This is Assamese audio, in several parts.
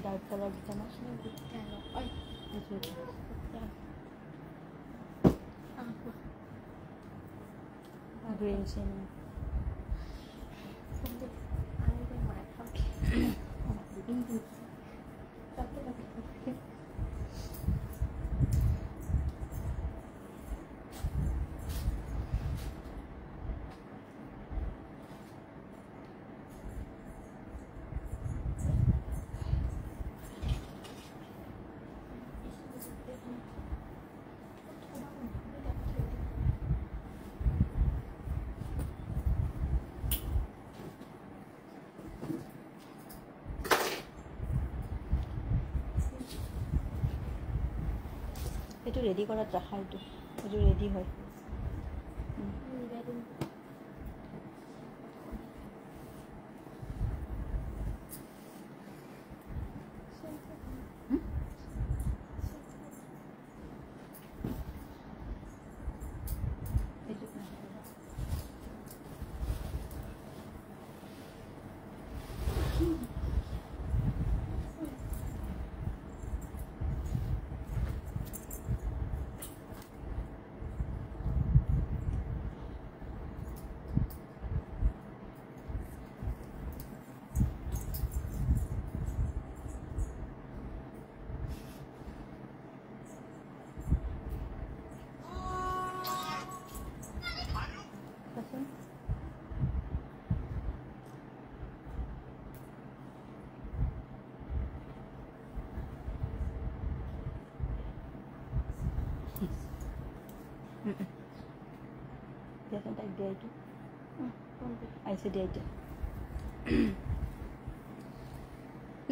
ডাৰ্ক কালাৰ দিছা না গ্ৰীণ চেন এইটো ৰেডি কৰাত ৰাখা এইটো ৰেডি হয়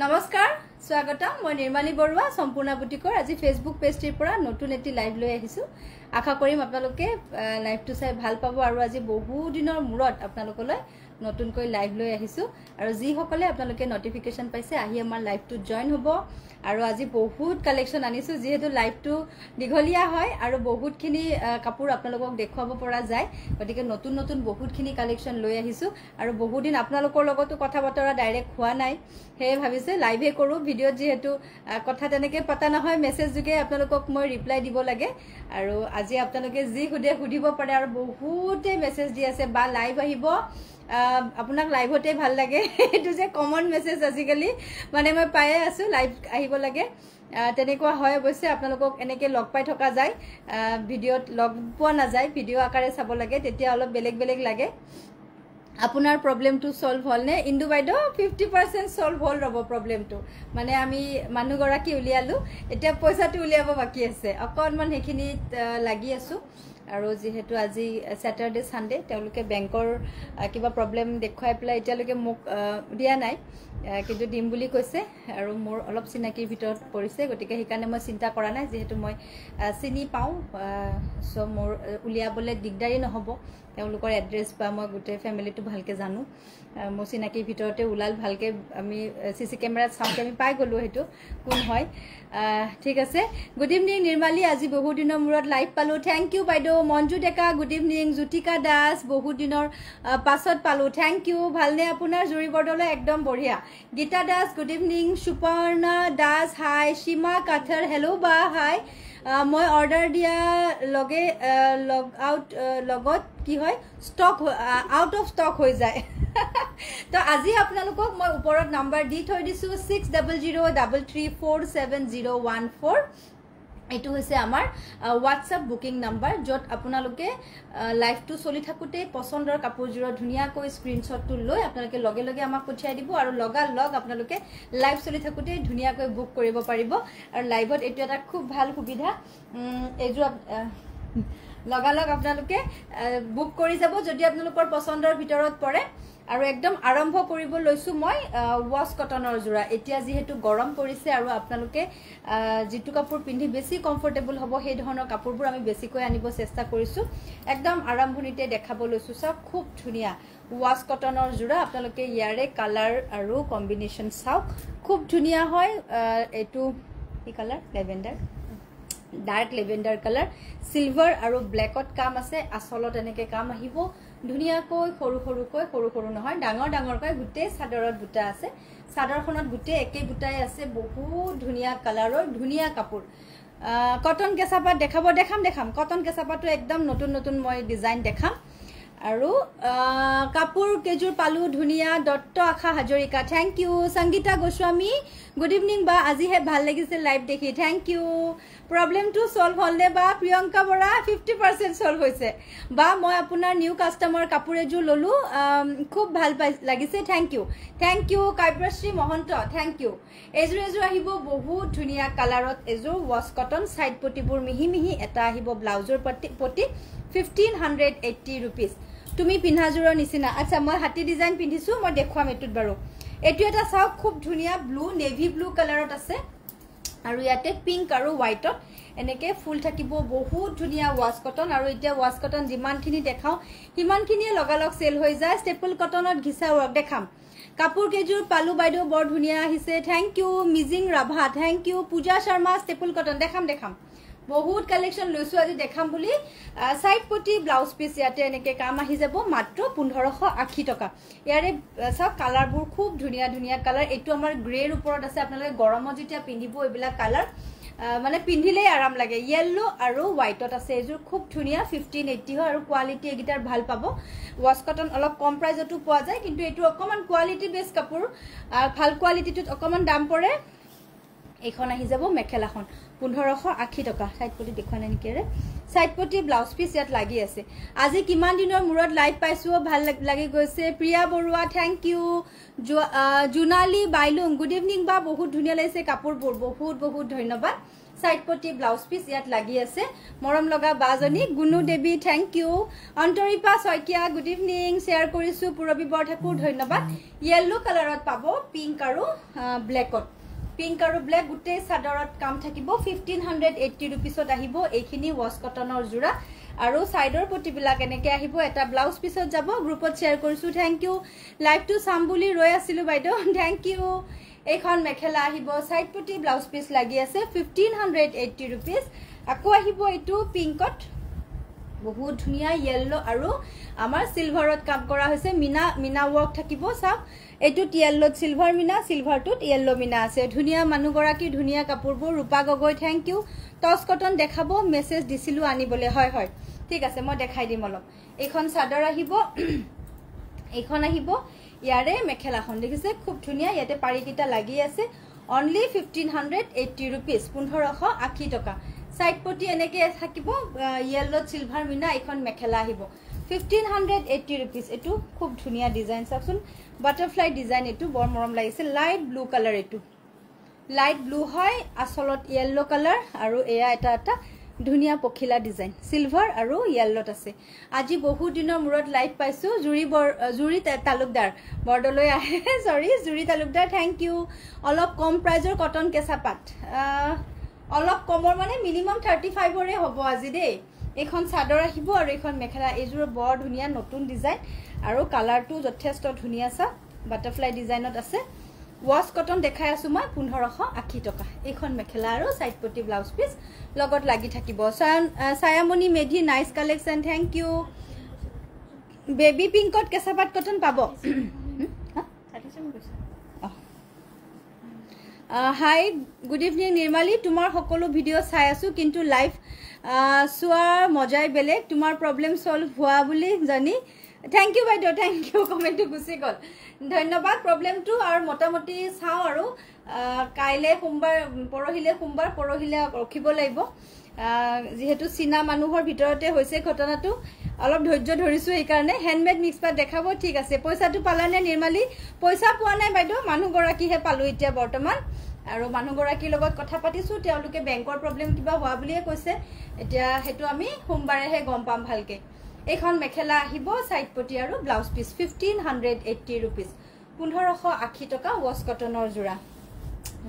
নমস্কাৰ স্বাগতম মই নিৰ্মালী বৰুৱা সম্পূৰ্ণ বুটিকৰ আজি ফেসবুক পেজটিৰ পৰা নতুন এটি লাইভ লৈ আহিছো আশা কৰিম আপোনালোকে লাইভটো চাই ভাল পাব আৰু আজি বহু দিনৰ মূৰত আপোনালোকলৈ নতুনকৈ লাইভ লৈ আহিছো আৰু যি সকলে আপোনালোকে নটিফিকেশন পাইছে আহি আমাৰ লাইভটো জয়েন হ'ব আৰু আজি বহুত কালেকশন আনিছো যেহেতু লাইভটো দীঘলীয়া হয় আৰু বহুতখিনি কাপোৰ আপোনালোকক দেখুৱাব পৰা যায় গতিকে নতুন নতুন বহুতখিনি কালেকশন লৈ আহিছো আৰু বহু দিন আপোনালোকৰ লগতো কথা বতৰা ডাইৰেক্ট হোৱা নাই হে ভাবিছে লাইভে কৰো ভিডিঅ'ত যেহেতু কথা তেনেকে পতা নহয় মেসেজ যোগে আপোনালোকক মই ৰিপ্লাই দিব লাগে আৰু আজি আপোনালোকে যি সুধিব পাৰে আৰু বহুতে মেসেজ দি আছে বা লাইভ আহিব আপোনাক লাইভতে ভাল লাগে এটো যে কমন মেসেজ আজিকালি মানে মই পায়ে আছো লাইভ আহিব লাগে তেনেকুৱা হয় অৱশ্যে আপোনালোকক এনেকে লগ পাই থকা যায় ভিডিঅ'ত লগ পোৱা না যায় ভিডিঅ' আকাৰে চাব লাগে তেতিয়া অলপ বেলেগ বেলেগ লাগে আপোনাৰ প্ৰবলেমটো সলভ হল নে ইন্দু বাইদেউ 50% সলভ হল ৰব প্ৰবলেমটো মানে আমি মানুহ গৰাকী উলিয়ালো এতিয়া পইচাটো উলিয়াব বাকি আছে অকনমান হেখিনি লাগি আছো আৰু যেহেতু আজি স্যাটাৰডে সানডে তেওঁলোকে বেংকৰ কিবা প্ৰবলেম দেখুৱাই পেলাই এতিয়ালৈকে মোক দিয়া নাই কিন্তু দিম বুলি কৈছে আৰু মোৰ অলপ চিনাকিৰ ভিতৰত পৰিছে গতিকে হিকানে মই চিন্তা কৰা নাই যেহেতু মই চিনি পাওঁ সো মোৰ উলিয়াবলে দিগদাৰি নহব তেওঁলোকৰ এড্ৰেছ বা মই গোটে ফ্যামিলিটো ভালকে জানো মোৰ চিনাকিৰ ভিতৰতে উলাল ভালকে আমি সিসি কেমেৰাত চাওঁতে আমি পাই গলো হেতু কোন হয় ঠিক আছে গুড ইভিনিং নিৰ্মালী আজি বহু দিনৰ মূৰত লাইভ পালো থ্যাংক ইউ বাইদেউ মঞ্জু ডেকা গুড ইভিনিং জ্যোতিকা দাস বহু দিনৰ পাছত পালো থ্যাংক ইউ ভালনে আপোনাৰ জুৰি বৰ্ডলৈ একদম বঢ়িয়া গীতা দাস গুড ইভিনিং সুপৰ্ণা দাস হাই সীমা কাঠৰ হেল্ল' বা হাই মই অৰ্ডাৰ দিয়া লগে লগ আউট লগত কি হয় ষ্টক আউট অফ ষ্টক হৈ যায় তো আজি আপোনালোকক মই ওপৰত নাম্বাৰ দি থৈ দিছো 6003347014 এটো হৈছে আমাৰ WhatsApp বুকিং নাম্বাৰ যত আপোনালোকে লাইভটো চলি থাকুতে পছন্দৰ কাপোৰজোৰ ধুনিয়াকৈ স্ক্ৰিনশ্বটটো লৈ আপোনালোকে লগে লগে আমাক পঠিয়াই দিব আৰু লগা লগ আপোনালোকে লাইভ চলি থাকুতে ধুনিয়াকৈ বুক কৰিব পাৰিব আৰু লাইভত এটো এটা খুব ভাল সুবিধা এজো লগা লগ আপোনালোকে বুক কৰি যাব যদি আপোনালোকৰ পছন্দৰ ভিতৰত পৰে আৰু একদম আৰম্ভ কৰিব লৈছো মই ওয়াশ কটনৰ জোৰা এতিয়া যেহেতু গৰম পৰিছে আৰু আপোনালোকে জিতু কাপোৰ পিন্ধি বেছি কমফৰ্টেবল হ'ব সেই ধৰণৰ কাপোৰবোৰ আমি বেছিকৈ আনিব চেষ্টা কৰিছো একদম আৰম্ভণিতে দেখাব লৈছো সব খুব ধুনিয়া ওয়াশ কটনৰ জোৰা আপোনালোকে ইয়াৰে কালাৰ আৰু কম্বিনেশন চাওক খুব ধুনিয়া হয় এটো কি colour লেভেন্ডাৰ dark lavender colour silver আৰু ব্লেকত কাম আছে আসলত এনেকে কাম আহিব ধুনিয়াকৈ সৰু সৰু নহয় ডাঙৰ ডাঙৰকৈ গুটে সাদৰত বুটা আছে সাদৰখনত গুটে একে বুটাই আছে বহুত ধুনিয়া কালাৰৰ ধুনিয়া কাপোৰ কটন কেঁচাপাত দেখাম কটন কেঁচাপাতটো একদম নতুন মই ডিজাইন দেখাম আৰু কাপোৰ কেজুৰ পালু ধুনিয়া দত্ত আখা Hazarika thank you Sangeeta Goswami good evening বা আজি হে ভাল লাগিছে লাইভ দেখি thank you problem to solve হলনে বা প্ৰিয়ংকা বৰা 50% সলভ হৈছে বা মই আপোনাৰ নিউ কাস্টমাৰ কাপোৰ এজুৰ ললো খুব ভাল লাগিছে thank you Kabyashree Mahanta thank you এজুৰ আহিব বহুত ধুনিয়া কালাৰত এজুৰ ওয়াশ কটন সাইড পটিবোৰ মিহি এটা আহিব ব্লাউজৰ পটি 1580 rupees তুমি পিন্ধাজুৰৰ নিচিনা আচ্ছা মই হাতি ডিজাইন পিন্ধিছো মই দেখুৱাম এটুত বাৰু এটু এটা চাও খুব ধুনিয়া ব্লু নেভি ব্লু কালাৰত আছে আৰু ইয়াতে পিংক আৰু হোৱাইটত এনেকে ফুল থাকিব বহুত ধুনিয়া ওয়াশ কটন আৰু এতিয়া ওয়াশ কটন যিমানখিনি দেখাও হিমানখিনিয়ে লগালগ সেল হৈ যায় ষ্টেপল কটনত ঘিসা ৱৰ্ক দেখাম কাপোৰ কেজুৰ পালু বাইদেউ বৰ ধুনিয়া আহিছে thank you Mising Rabha thank you Puja Sharma staple cotton দেখাম বহুত কালেকশন লৈছো আজি দেখাম বুলি সাইড পটি ব্লাউজ পিস ইয়াতে এনেকে কাম আহি যাব মাত্ৰ 1580 টকা ইয়াৰে সব কালাৰবোৰ খুব ধুনিয়া কালাৰ এটো আমাৰ গ্ৰেৰ ওপৰত আছে আপোনালোকে গৰমত যেতিয়া পিন্ধিব এইবিলা কালাৰ মানে পিন্ধিলে আৰাম লাগে ইয়েলো আৰু হোৱাইটত আছে এজুৰ খুব ধুনিয়া 1580 হয় আৰু কোৱালিটি এগিটাৰ ভাল পাব ওয়াশ কটন অলপ কম প্ৰাইজতো পোৱা যায় কিন্তু এটো অকমান কোৱালিটি বেস কাপোৰ ভাল কোৱালিটিটোত অকমান দাম পৰে এখন আহি যাব মেখেলাখন 1580 টকা সাইড পটি দেখুৱা নাই নেকি ৰে সাইড পটি ব্লাউজ পিস ইয়াত লাগি আছে আজি কিমান দিনৰ মুৰত লাইভ পাইছো ভাল লাগি গৈছে Priya Baruah thank you Junali Bailung good evening বা বহুত ধুনিয়া লাগিছে কাপোৰবোৰ বহুত ধন্যবাদ সাইড পটি ব্লাউজ পিস ইয়াত লাগি আছে মৰম লগা বাজনী Gunu Devi thank you Antaripa Saikia good evening share কৰিছো পুৰবী বৰঠাকুৰ ধন্যবাদ ইয়েলো কালাৰত পাব পিংক আৰু ব্লেকত পিংক আৰু ব্লেক গুটে সাদৰত কাম থাকিব 1580 rupeesত আহিব এইখিনি ওয়াশ কটনৰ জোৰা আৰু সাইডৰ পটিবিলাক এনেকে আহিব এটা ব্লাউজ পিছত যাব গ্ৰুপত শেয়াৰ কৰিছো থ্যাংক ইউ লাইভ টু সাম্বুলি ৰৈ আছিলো বাইদেউ থ্যাংক ইউ এইখন মেখেলা আহিব সাইড পটি ব্লাউজ পিস লাগি আছে 1580 rupees আকৌ আহিব এটো পিংকত বহুত ধুনিয়া ইয়েলো আৰু আমাৰ সিলভাৰত কাম কৰা হৈছে মিনা ওয়াৰ্ক থাকিব সব এটু ইয়েলো সিলভাৰ মিনা সিলভাৰটুত ইয়েলো মিনা আছে ধুনিয়া মানুগৰাকী ধুনিয়া কাপোৰবোৰ ৰূপা গগৈ থ্যাংক ইউ টস কটন দেখাবো মেসেজ দিছিলো আনিবলে হয় ঠিক আছে মই দেখাই দিম অলপ এখন সাদৰ আহিব এখন আহিব ইয়াৰে মেখেলাখন দেখিছে খুব ধুনিয়া ইয়াতে পাৰিকিটা লাগি আছে অনলি 1580 rupees 1580 টকা সাইড পটি এনেকে থাকিব ইয়েলো সিলভার মিনা এখন মেখেলা আহিব 1580 rupees এটু খুব ধুনিয়া ডিজাইন চাচোন বাটারফ্লাই ডিজাইন এটু বৰ মৰম লাগিছে লাইট ব্লু কালাৰ এটু লাইট ব্লু হয় আসলত ইয়েলো কালাৰ আৰু এয়া এটা ধুনিয়া পখিলা ডিজাইন সিলভাৰ আৰু ইয়েলোত আছে আজি বহু দিনৰ মুৰত লাইভ পাইছো জুৰি তালুকদাৰ বৰদলৈ আহে সৰি জুৰি তালুকদাৰ থ্যাংক ইউ অলপ কম প্ৰাইজৰ কটন কেঁচাপাত অলপ কমৰ মানে মিনিমাম 35 ৰে হ'ব আজি দেই এখন সাদৰ আহিব আৰু এখন মেখেলা এজুৰ বৰ ধুনিয়া নতুন ডিজাইন আৰু কালাৰটো যথেষ্ট ধুনিয়া সা বাটারফ্লাই ডিজাইনত আছে ওয়াশ কটন দেখাই আছো মই 1580 টকা এখন মেখেলা আৰু সাইড পটি ব্লাউজ পিস লগত লাগি থাকিব Sayamoni Medhi nice collection thank you baby পিংকত কেঁচাপাত কটন পাব হাই গুড ইভিনিং নিৰ্মালী তোমাৰ সকলো ভিডিও চাই আছো কিন্তু লাইভ সোৱাৰ মজাই বেলেগ তোমাৰ প্ৰবলেম সলভ হোৱা বুলি জানি থ্যাংক ইউ বাইদেউ থ্যাংক ইউ কমেন্টটো গুছি গল ধন্যবাদ প্ৰবলেমটো আৰু মোটামুটি চাও আৰু কাইলে সোমবাৰ পৰহিলে ৰখিব লাগিব যেহেতু সিনা মানুহৰ ভিতৰতে হৈছে ঘটনাটো অলপ ধৈৰ্য ধৰিছো এই কাৰণে হ্যান্ডমেড মিক্স পাত দেখাবো ঠিক আছে পইচাটো পালানে নিৰ্মালী পইচা পোৱা নাই বাইদেউ মানুহগৰাকীহে পালো এতিয়া বৰ্তমান আৰু মানুহগৰাকীৰ লগত কথা পাতিছো তেওঁলোকে বেংকৰ প্ৰবলেম কিবা হোৱা বুলিয়ে কৈছে এতিয়া হেতু আমি সোমবাৰেহে গম পাম ভালকে এখন মেখেলা আহিব সাইড পটি আৰু ব্লাউজ পিস 1580 rupees 1580 টকা ওয়াশ কটনৰ জোৰা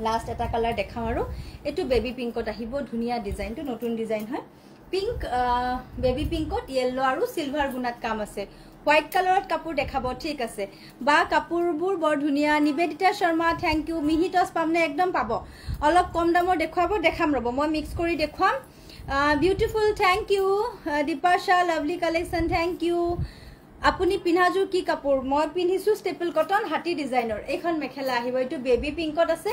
লাস্ট এটা কালাৰ দেখাম আৰু এটো বেবি পিংকত আহিব ধুনিয়া ডিজাইনটো নতুন ডিজাইন হয় পিংক বেবি পিংকত ইয়েলো আৰু সিলভাৰ গুণাত কাম আছে হোয়াইট কালাৰত কাপোৰ দেখাব ঠিক আছে বা কাপোৰবোৰ বৰ ধুনিয়া নিবেদিতা শৰ্মা থ্যাংক ইউ মিহি টস পামনে একদম পাব অলপ কম দামৰ দেখাম ৰব মই মিক্স কৰি দেখাম beautiful thank you Dipasha lovely collection thank you আপুনি পিন্ধাযোৰ কি কাপোৰ মই পিন্ধিছোঁ ষ্টেপল কটন হাতী ডিজাইনৰ এইখন মেখেলা আহিব এইটো বেবী পিংকত আছে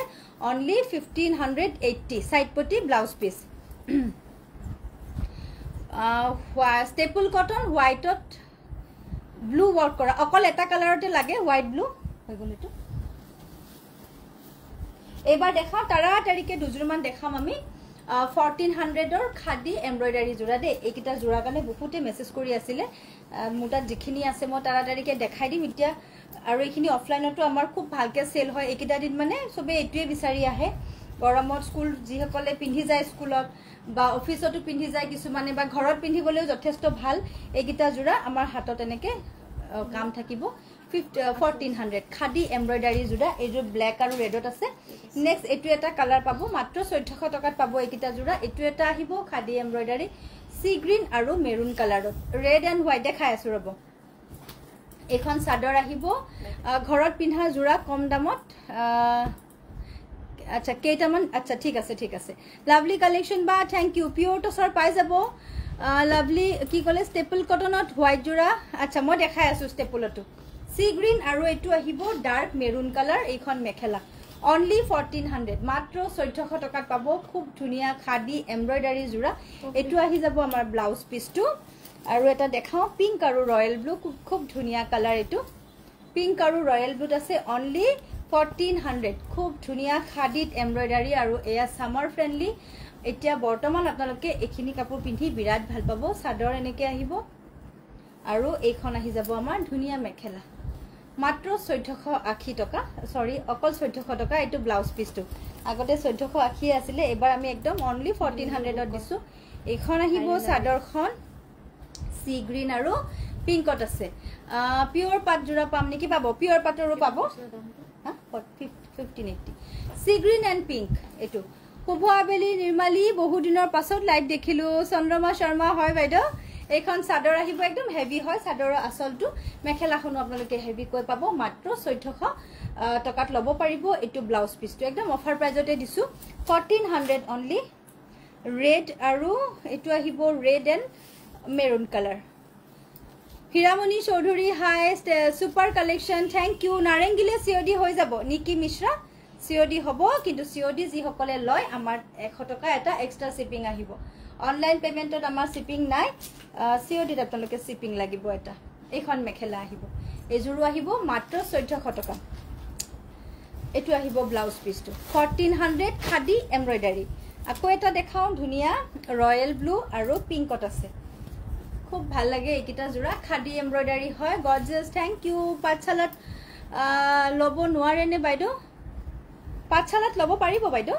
অনলি 1580 সাইড পটি ব্লাউজ পিস ষ্টেপল কটন হোৱাইটত ব্লু ৱৰ্ক কৰা অকল এটা কালাৰতে লাগে হোৱাইট ব্লু হৈ গ'ল এইটো এবাৰ দেখাও তাড়াতাড়িকে দুজোৰমান দেখাম আমি 1400 খাদি এমব্ৰয়ডাৰী জোৰা দে এইকিটা জোৰা কাৰণে বহুতে মেসেজ কৰি আছিল মুটাত যিখিনি আছে মই তাড়াতাড়িকে দেখাই দিম এতিয়া আৰু এইখিনি অফলাইনতো আমাৰ খুব ভালকে সেল হয় এইকিটা দিন মানে সবে এটোৱে বিচাৰি আহে গৰমত স্কুল যিসকলে পিন্ধি যায় স্কুলত বা অফিসতো পিন্ধি যায় কিছু মানে বা ঘৰত পিন্ধিবলৈও যথেষ্ট ভাল এইকিটা জোৰা আমাৰ হাতত এনেকে কাম থাকিব 1400 খাদি এমব্ৰয়ডাৰী জোৰা এইযোৰ ব্ল্যাক আৰু ৰেডত আছে নেক্সট এটো এটা কালাৰ পাবো মাত্ৰ 1400 টকাত পাবো এইকিটা জোৰা এটো এটা আহিব খাদি এমব্ৰয়ডাৰী সি গ্ৰীন আৰু মেৰুন কালাৰত ৰেড এণ্ড হোৱাইট দেখাই আছো ৰব এখন চাদৰ আহিব ঘৰত পিন্ধা জোৰা কম দামত আচ্ছা কেইটামান আচ্ছা ঠিক আছে লাভলি কালেকশ্যন বা থ্যাংক ইউ পিওৰ টছৰ পাই যাব লাভলি কি কলে ষ্টেপল কটনত হোৱাইট জোৰা আচ্ছা মই দেখাই আছো ষ্টেপলটো সি গ্ৰীন আৰু এটো আহিব ডাৰ্ক মেৰুন কালাৰ এইখন মেখেলা অনলি 1400 মাত্ৰ 1400 টকাত পাব খুব ধুনিয়া খাদি এমব্ৰয়ডাৰী জোৰা এটো আহি যাব আমাৰ ব্লাউজ পিসটো আৰু এটা দেখাও পিংক আৰু ৰয়েল ব্লু খুব ধুনিয়া কালাৰ এটো পিংক আৰু ৰয়েল ব্লুত আছে অনলি 1400 খুব ধুনিয়া খাদিত এমব্ৰয়ডাৰী আৰু এয়া সামাৰ ফ্ৰেন্ডলি এতিয়া বৰ্তমান আপোনালোকে এখিনি কাপোৰ পিন্ধি বিৰাট ভাল পাব সাদৰ এনেকে আহিব আৰু এইখন আহি যাব আমাৰ ধুনিয়া মেখেলা মাত্ৰ 1480 টকা সৰি অকল 1400 টকা এটো ব্লাউজ পিসটো আগতে 1480 আছিল এবাৰ আমি একদম অনলি 1400 ত দিছো এইখন আহিব সাদৰখন সি গ্ৰীন আৰু পিংকত আছে পিওৰ পাট জোৰা পাম নেকি পাব পিওৰ পাটৰো পাব 1580 সি গ্ৰীন এণ্ড পিংক এটো শুভ আবেলি নিৰ্মালী বহু দিনৰ পাছত লাইভ দেখিলো চন্দ্ৰমা শৰ্মা হয় বাইদেউ এইখন চাদৰ আহিব একদম হেভি হয় চাদৰৰ আসলটো মেখেলাখন আপোনালোকে হেভি কৈ পাব মাত্ৰ 1400 টকাত লব পাৰিব এটো ব্লাউজ পিসটো একদম অফাৰ প্ৰাইজতে দিছো 1400 অনলি ৰেড আৰু এটো আহিব red and maroon colour Hiramoni Choudhury hi super collection thank you নাৰেংগিলে সিওডি হৈ যাব নিকি মিশ্ৰা সিওডি হ'ব কিন্তু সিওডি যি সকলে লয় আমাৰ 100 টকা এটা এক্সট্ৰা শিপিং আহিব অনলাইন পেমেন্টত আমাৰ শিপিং নাই সিওডি আপোনালোকে শিপিং লাগিব এটা এইখন মেখেলা আহিব এজুৰু আহিব মাত্ৰ 1400 টকা এটো আহিব ব্লাউজ পিসটো 1400 খাদি এমব্ৰয়ডাৰী আকৌ এটা দেখাও ধুনিয়া ৰয়েল ব্লু আৰু পিংকত আছে খুব ভাল লাগে এইকিটা জোৰা খাদি এমব্ৰয়ডাৰী হয় গৰ্জিয়াস থ্যাংক ইউ পাঠশালাত লব নোৱাৰে নে বাইদেউ পাঠশালাত লব পাৰিব বাইদেউ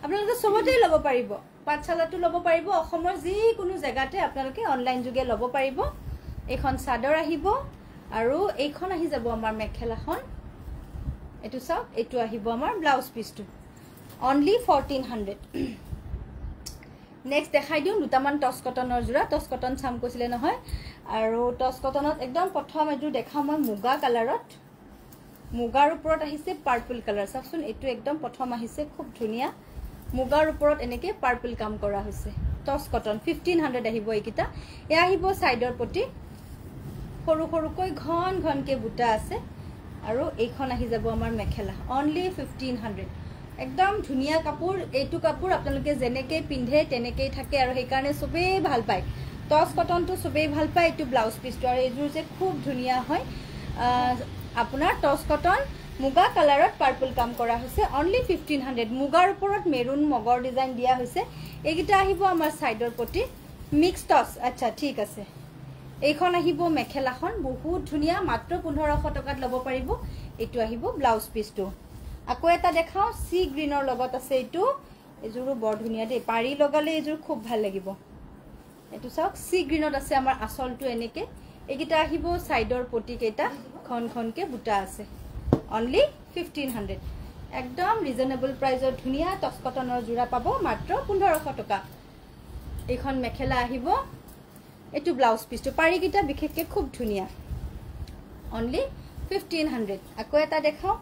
আপোনালোকে সবতে লব পাৰিব পাঠশালাটো লব পাৰিব অসমৰ যি কোনো জায়গাতে আপোনালোকে অনলাইন যোগে লব পাৰিব এখন চাদৰ আহিব আৰু এইখন আহি যাব আমাৰ মেখেলাখন এটো চাওক এটো আহিব আমাৰ ব্লাউজ পিসটো অনলি 1400 নেক্সট দেখাই দিও দুটামান টস কটনৰ জোৰা টস কটন চাম কৈছিলে নহয় আৰু টস কটনত একদম প্ৰথম এটো দেখা মই মুগা কালাৰত মুগাৰ ওপৰত আহিছে পাৰ্পল কালাৰ চাওকচোন এটো একদম প্ৰথম আহিছে খুব ধুনিয়া মুগাৰ ওপৰত এনেকে পাৰ্পল কাম কৰা হৈছে টস কটন 1500 আহিব এইকিটা এ আহিব সাইডৰ পটি সৰু সৰুকৈ ঘন ঘনকে বুটা আছে আৰু এইখন আহি যাব আমাৰ মেখেলা অনলি 1500 একদম ধুনিয়া কাপোৰ এইটো কাপোৰ আপোনালোকে যেনেকে পিন্ধে তেনেকেই থাকে আৰু সেই কাৰণে সবে ভাল পায় টস কটনটো সবে ভাল পায় এটো ব্লাউজ পিসটো আৰু এইজুৰ যে খুব ধুনিয়া হয় আপোনাৰ টস কটন মুগা কালাৰত পাৰ্পল কাম কৰা হৈছে অনলি 1500 মুগাৰ ওপৰত মেৰুন মগৰ ডিজাইন দিয়া হৈছে এইকিটা আহিব আমাৰ সাইডৰ পটি মিক্স টস আচ্ছা ঠিক আছে এইখন আহিব মেখেলাখন বহুত ধুনিয়া মাত্ৰ 1500 টকাত লব পাৰিব এটো আহিব ব্লাউজ পিসটো আকৌ এটা দেখাও সি গ্ৰীনৰ লগত আছে এটো এজুৰো বৰ ধুনিয়া দে পাৰি লগালে এজুৰ খুব ভাল লাগিব এটো চাওক সি গ্ৰীনত আছে আমাৰ আসলটো এনেকে এইকিটা আহিব সাইডৰ পটি কেটা খন খনকে বুটা আছে অনলি 1500 একদম ৰিজনেবল প্ৰাইজত ধুনিয়া টস কটনৰ জোৰা পাব মাত্ৰ 1500 টকা এইখন মেখেলা আহিব এটো ব্লাউজ পিসটো পাৰি কিটা বিশেষকে খুব ধুনিয়া অনলি 1500 আকৌ এটা দেখাও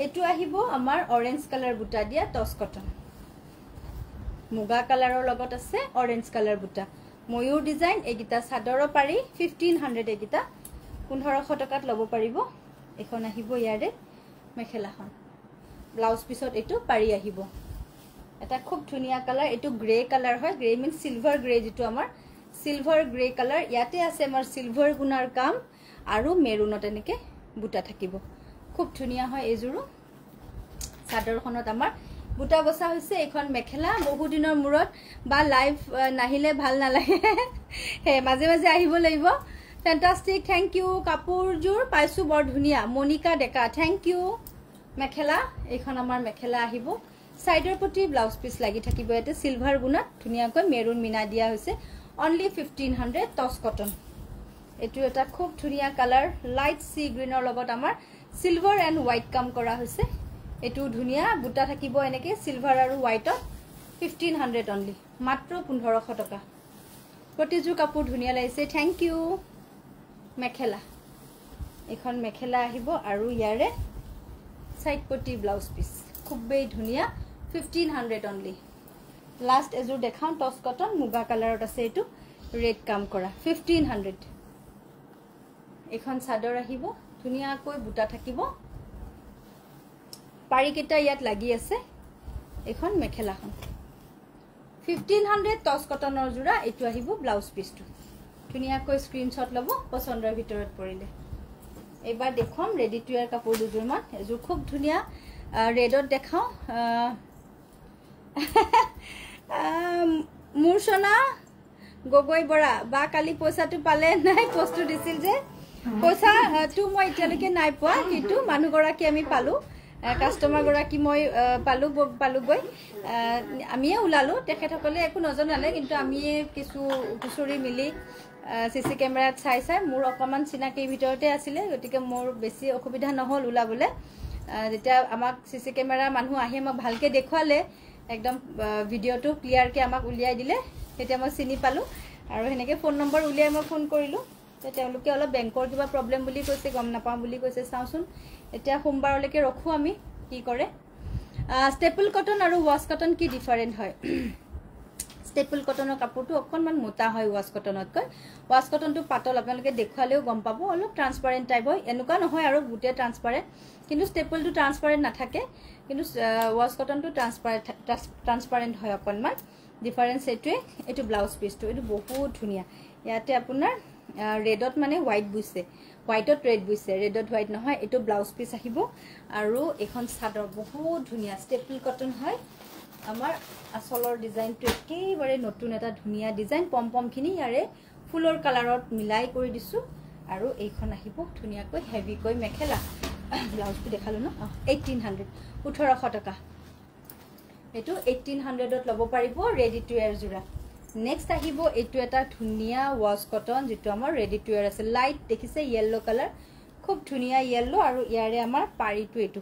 এটো আহিব আমাৰ অৰেঞ্জ কালাৰ বুটা দিয়া টস কটন মুগা কালাৰৰ লগত আছে অৰেঞ্জ কালাৰ বুটা ময়ূৰ ডিজাইন এইগিটা চাদৰৰ পাৰি 1500 এইগিটা 1500 টকাত ল'ব পাৰিব এখন আহিব ইয়াৰে মেখেলাখন ব্লাউজ পিছত এটো পাৰি আহিব এটা খুব ধুনিয়া কালাৰ এটো গ্ৰে কালাৰ হয় গ্ৰে মিন্স সিলভাৰ গ্ৰে যেটো আমাৰ সিলভাৰ গ্ৰে কালাৰ ইয়াতে আছে আমাৰ সিলভাৰ গুণাৰ কাম আৰু মেৰুনত এনেকে বুটা থাকিব খুব ধুনিয়া হয় এজুৰু চাদৰখনত আমাৰ বুটা বসা হৈছে এখন মেখেলা বহু দিনৰ মুৰত বা লাইভ নাহিলে ভাল নালাগে হে মাজে মাজে আহিব লাগিব ফ্যান্টাস্টিক থ্যাংক ইউ কাপোৰজুৰ পাইছো বৰ ধুনিয়া মনিকা ডেকা থ্যাংক ইউ মেখেলা এখন আমাৰ মেখেলা আহিব সাইডৰ প্ৰতি ব্লাউজ পিস লাগি থাকিব এতে সিলভাৰ গুণত ধুনিয়াকৈ মেৰুন মিনা দিয়া হৈছে অনলি 1500 টস কটন এটো এটা খুব ধুনিয়া কালাৰ লাইট সি গ্ৰীনৰ লগত আমাৰ সিলভাৰ এন্ড হোৱাইট কাম কৰা হৈছে এটো ধুনিয়া বুটা থাকিব এনেকে সিলভাৰ আৰু হোৱাইটত 1500 অনলি মাত্ৰ 1500 টকা প্ৰতিজোৰ কাপোৰ ধুনিয়া লাগিছে থ্যাংক ইউ মেখেলা এখন মেখেলা আহিব আৰু ইয়াৰে সাইড পটি ব্লাউজ পিস খুবই ধুনিয়া 1500 অনলি লাষ্ট এজুৰ দেখাও টস কটন মুগা কালাৰত আছে এটো ৰেড কাম কৰা 1500 এখন চাদৰ আহিব ধুনিয়াকৈ বুটা থাকিব পাৰি কেটা ইয়াত লাগি আছে এখন মেখেলাখন 1500 টস কটনৰ জোৰা এটো আহিব ব্লাউজ পিসটো ধুনিয়াকৈ স্ক্ৰিনশ্বট লব পছন্দৰ ভিতৰত পৰিলে এবাৰ দেখুৱাম ৰেডি টু ইয়াৰ কাপোৰ দুজোৰ মান এজোৰ খুব ধুনিয়া ৰেডত দেখাও মুৰছনা গগৈ বৰা বা কালি পইচাটো পালে নাই পোষ্টটো দিছিল যে পইচা তো মই এতিয়ালৈকে নাই পোৱা কিন্তু মানুহগৰাকী আমি পালো কাস্টমাৰ গৰাকী মই পালো গৈ আমিয়ে উলালো তেখেতসকলে একো নজনালে কিন্তু আমি কিছু কুচুৰি মিলি সিসি কেমেৰাত চাই মোৰ অকমান চিনাকি ভিতৰতে আছিল গতিকে মোৰ বেছি অসুবিধা নহল উলাবলে যেতিয়া আমাক সিসি কেমেৰা মানুহ আহি আমাক ভালকে দেখুৱালে একদম ভিডিওটো ক্লিয়াৰকে আমাক উলিয়াই দিলে তেতিয়া মই চিনি পালো আৰু হেনেকে ফোন নম্বৰ উলিয়াই মই ফোন কৰিলো তেওঁলোকে অলপ বেংকৰ কিবা প্ৰবলেম বুলি কৈছে গম নাপাম বুলি কৈছে চাওচোন এতিয়া সোমবাৰলৈকে ৰখো আমি কি কৰে স্টেপল কটন আৰু ওয়াশ কটন কি ডিফাৰেন্ট হয় স্টেপল কটনৰ কাপোৰটো অকনমান মোটা হয় ওয়াশ কটনতকৈ ওয়াশ কটনটো পাতল আপোনালোকে দেখুৱালেও গম পাব অলপ ট্ৰান্সপাৰেন্ট টাইপ হয় এনেকুৱা নহয় আৰু গুটে ট্ৰান্সপাৰেন্ট কিন্তু স্টেপলটো ট্ৰান্সপাৰেন্ট নাথাকে কিন্তু ওয়াশ কটনটো ট্ৰান্সপাৰেন্ট হয় অকনমান ডিফাৰেন্স এটোৱে এটো ব্লাউজ পিসটো এটো বহুত ধুনিয়া ইয়াতে আপোনাৰ ৰেডত মানে হোৱাইট বুইছে হোৱাইটত ৰেড বুইছে ৰেডত হোৱাইট নহয় এটো ব্লাউজ পিস আহিব আৰু এখন চাদৰ বহুত ধুনিয়া স্টেপল কটন হয় আমাৰ আসলৰ ডিজাইনটো একেবাৰে নতুন এটা ধুনিয়া ডিজাইন পম খিনি ইয়াৰে ফুলৰ কালাৰত মিলাই কৰি দিছো আৰু এইখন আহিব ধুনিয়াকৈ হেভিকৈ মেখেলা ব্লাউজটো দেখালো ন 1800 1800 টকা এটো 1800ত ল'ব পাৰিব ৰেডি টু এয়াৰ জোৰা নেক্সট আহিব এটো এটা ধুনিয়া ওয়াশ কটন যেটো আমাৰ ৰেডি টু এয়াৰ আছে লাইট দেখিছে ইয়েলো কালাৰ খুব ধুনিয়া ইয়েলো আৰু ইয়াৰে আমাৰ পাৰিটো এটো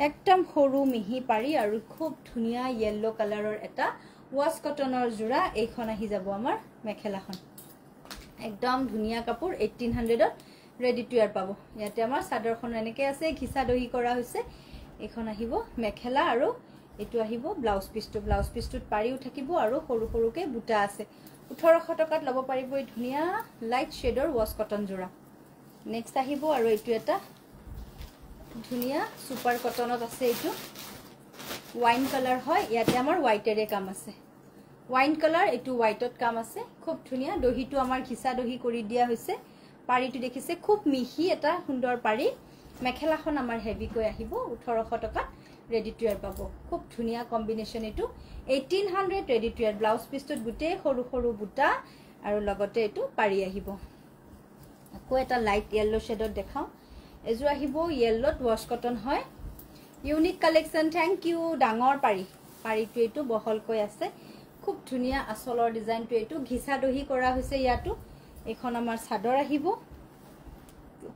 একদম সৰু মিহি পাৰি আৰু খুব ধুনিয়া ইয়েলো কালাৰৰ এটা ওয়াশ কটনৰ জোৰা এইখন আহি যাব আমাৰ মেখেলাখন একদম ধুনিয়া কাপোৰ 1800ত ৰেডি টু এয়াৰ পাব ইয়াতে আমাৰ চাদৰখন এনেকে আছে ঘিসা দহি কৰা হৈছে এইখন আহিব মেখেলা আৰু এটো আহিব ব্লাউজ পিসটোত পাৰিও থাকিব আৰু সৰু সৰুকে বুটা আছে 1800 টকাত ল'ব পাৰিব এই ধুনিয়া লাইট শেডৰ ওয়াশ কটন জোৰা নেক্সট আহিব আৰু এটো এটা ধুনিয়া সুপাৰ কটনত আছে এটো ওয়াইন কালাৰ হয় ইয়াতে আমাৰ হোৱাইটেৰে কাম আছে ওয়াইন কালাৰ এটো হোৱাইটত কাম আছে খুব ধুনিয়া দহিটো আমাৰ ঘিসা দহি কৰি দিয়া হৈছে পাৰিটো দেখিছে খুব মিহি এটা সুন্দৰ পাৰি মেখেলাখন আমাৰ হেভিকৈ আহিব 1800 টকাত ৰেডি টু এয়াৰ পাব খুব ধুনিয়া কম্বিনেশন এটো 1800 ৰেডি টু এয়াৰ ব্লাউজ পিসটোত গুটে সৰু সৰু বুটা আৰু লগতে এটো পাৰি আহিব আকৌ এটা লাইট ইয়েলো শেডত দেখাও এজু আহিব ইয়েলোত ওয়াশ কটন হয় ইউনিক কালেকশন থ্যাংক ইউ ডাঙৰ পাৰিটো এটো বহলকৈ আছে খুব ধুনিয়া আসলৰ ডিজাইনটো এটো ঘিসা দহি কৰা হৈছে ইয়াটো এখন আমাৰ চাদৰ আহিব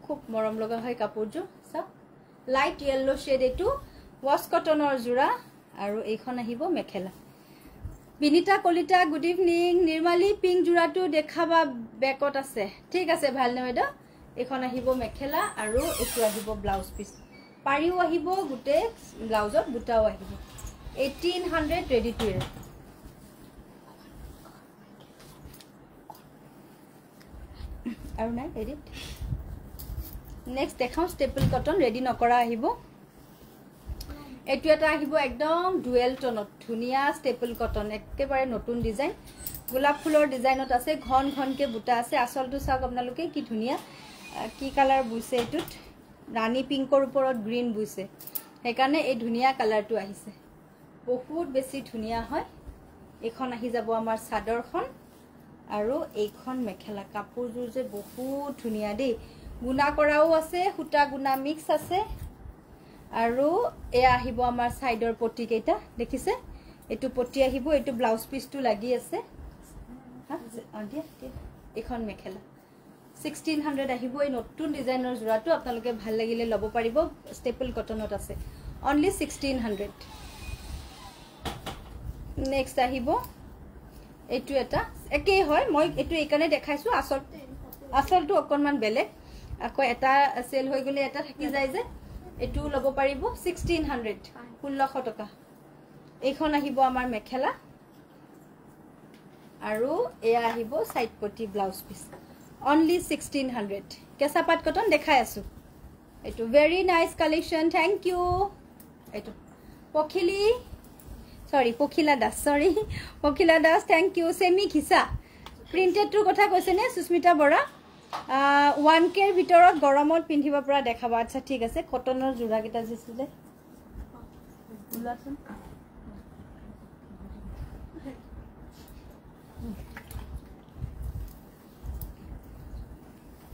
খুব মৰম লগা হয় কাপোৰজু সব লাইট ইয়েলো শেড এটো ওয়াশ কটনৰ জোৰা আৰু এইখন আহিব mekhela Binita Kalita good evening Nirmali pink জোৰাটো দেখাবা বেকত আছে ঠিক আছে ভাল নয়দা এখন আহিব মেখেলা আৰু এটো আহিব ব্লাউজ পিস পাৰিও আহিব গুটে ব্লাউজত বুটাও আহিব 1800 ৰেডি টু এয়াৰ আৰু নাই এডিট নেক্সট দেখাও স্টেপল কটন ৰেডি নকৰা আহিব এটো এটা আহিব একদম ডুৱেল টোনত ধুনিয়া স্টেপল কটন একেবাৰে নতুন ডিজাইন গোলাপ ফুলৰ ডিজাইনত আছে ঘন ঘনকে বুটা আছে আসলটো চাওক আপোনালোকে কি ধুনিয়া কি কালাৰ বুইছে এটুত ৰানী পিংকৰ ওপৰত গ্ৰীন বুইছে সেইকাৰণে এই ধুনিয়া কালাৰটো আহিছে বহুত বেছি ধুনিয়া হয় এখন আহি যাব আমাৰ চাদৰখন আৰু এইখন মেখেলা কাপোৰজোৰ যে বহুত ধুনিয়া দেই গুণা কৰাও আছে সূতা গুণা মিক্স আছে আৰু এ আহিব আমাৰ সাইডৰ পটি কেইটা দেখিছে এটো পটি আহিব এটো ব্লাউজ পিসটো লাগি আছে এখন মেখেলা 1600 আহিব এই নতুন ডিজাইনৰ জোৰাটো আপোনালোকে ভাল লাগিলে লব পাৰিব স্টেপল কটনত আছে only 1600 নেক্সট আহিব এটো এটা একেই হয় মই এটো এইকাৰণে দেখাইছো আসলটো অকনমান বেলেগ আকৌ এটা সেল হৈ গলে এটা থাকি যায় যে এটো লব পাৰিব 1600 1600 টকা এইখন আহিব আমাৰ মেখেলা আৰু এয়া আহিব সাইড পটি ব্লাউজ পিস only 1600 কেঁচা পাট কটন দেখাই আছো এটো very nice collection thank you এটো Pakhila Das thank you semi খিসা প্ৰিন্টেড টুৰ কথা কৈছে নে সুস্মিতা বৰা 1K ৰ ভিতৰত গৰমত পিন্ধিব পৰা দেখাবা আচ্ছা ঠিক আছে কটনৰ জোৰা কেটা দিছিলে উলাচোন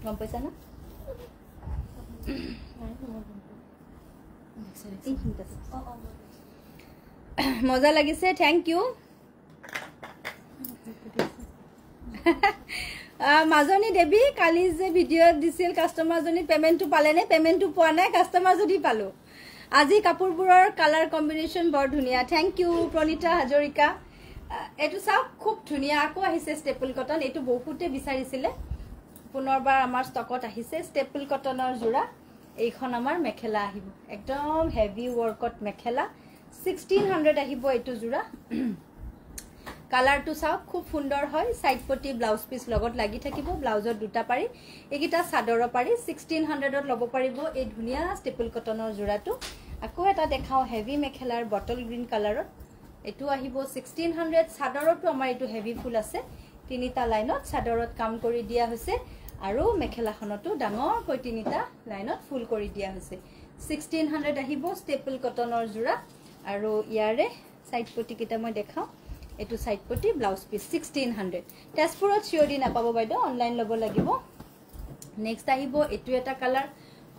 গম পাইছা না মজা লাগিছে থ্যাংক ইউ মাজনী দেবী কালি যে ভিডিও দিছিল কাস্টমাৰ জনী পেমেন্টটো পালে নে পেমেন্টটো পোৱা নাই কাস্টমাৰ যদি পালো আজি কাপোৰবোৰৰ কালাৰ কম্বিনেশন বৰ ধুনিয়া থ্যাংক ইউ প্ৰণিতা হাজৰিকা এটো চাওক খুব ধুনিয়া আকো আহিছে স্টেপল কটন এটো বহুতে বিচাৰিছিলে পুনৰবাৰ আমাৰ ষ্টকত আহিছে স্টেপল কটনৰ জোৰা এইখন আমাৰ মেখেলা আহিব একদম হেভি ওয়াৰ্কত মেখেলা 1600 আহিব এটো জোৰা কালাৰটো চাওক খুব সুন্দৰ হয় সাইড পটি ব্লাউজ পিস লগত লাগি থাকিব ব্লাউজৰ দুটা পাৰি একিটা চাদৰৰ পাৰি 1600 ত লব পাৰিব এই ধুনিয়া স্টেপল কটনৰ জোৰাটো আকৌ এটা দেখাও হেভি মেখেলাৰ বটল গ্ৰীন কালাৰত এটো আহিব 1600 চাদৰটো আমাৰ এটো হেভি ফুল আছে তিনিটা লাইনত চাদৰত কাম কৰি দিয়া হৈছে আৰু মেখেলাখনটো ডাঙৰ কৈ তিনিটা লাইনত ফুল কৰি দিয়া হৈছে 1600 আহিব স্টেপল কটনৰ জোৰা আৰু ইয়াৰে সাইড পটি কিটা মই দেখাও এটো সাইড পটি ব্লাউজ পিস 1600 তেজপুৰত চিওৰি নাপাব বাইদেউ অনলাইন লব লাগিব নেক্সট আহিব এটো এটা কালাৰ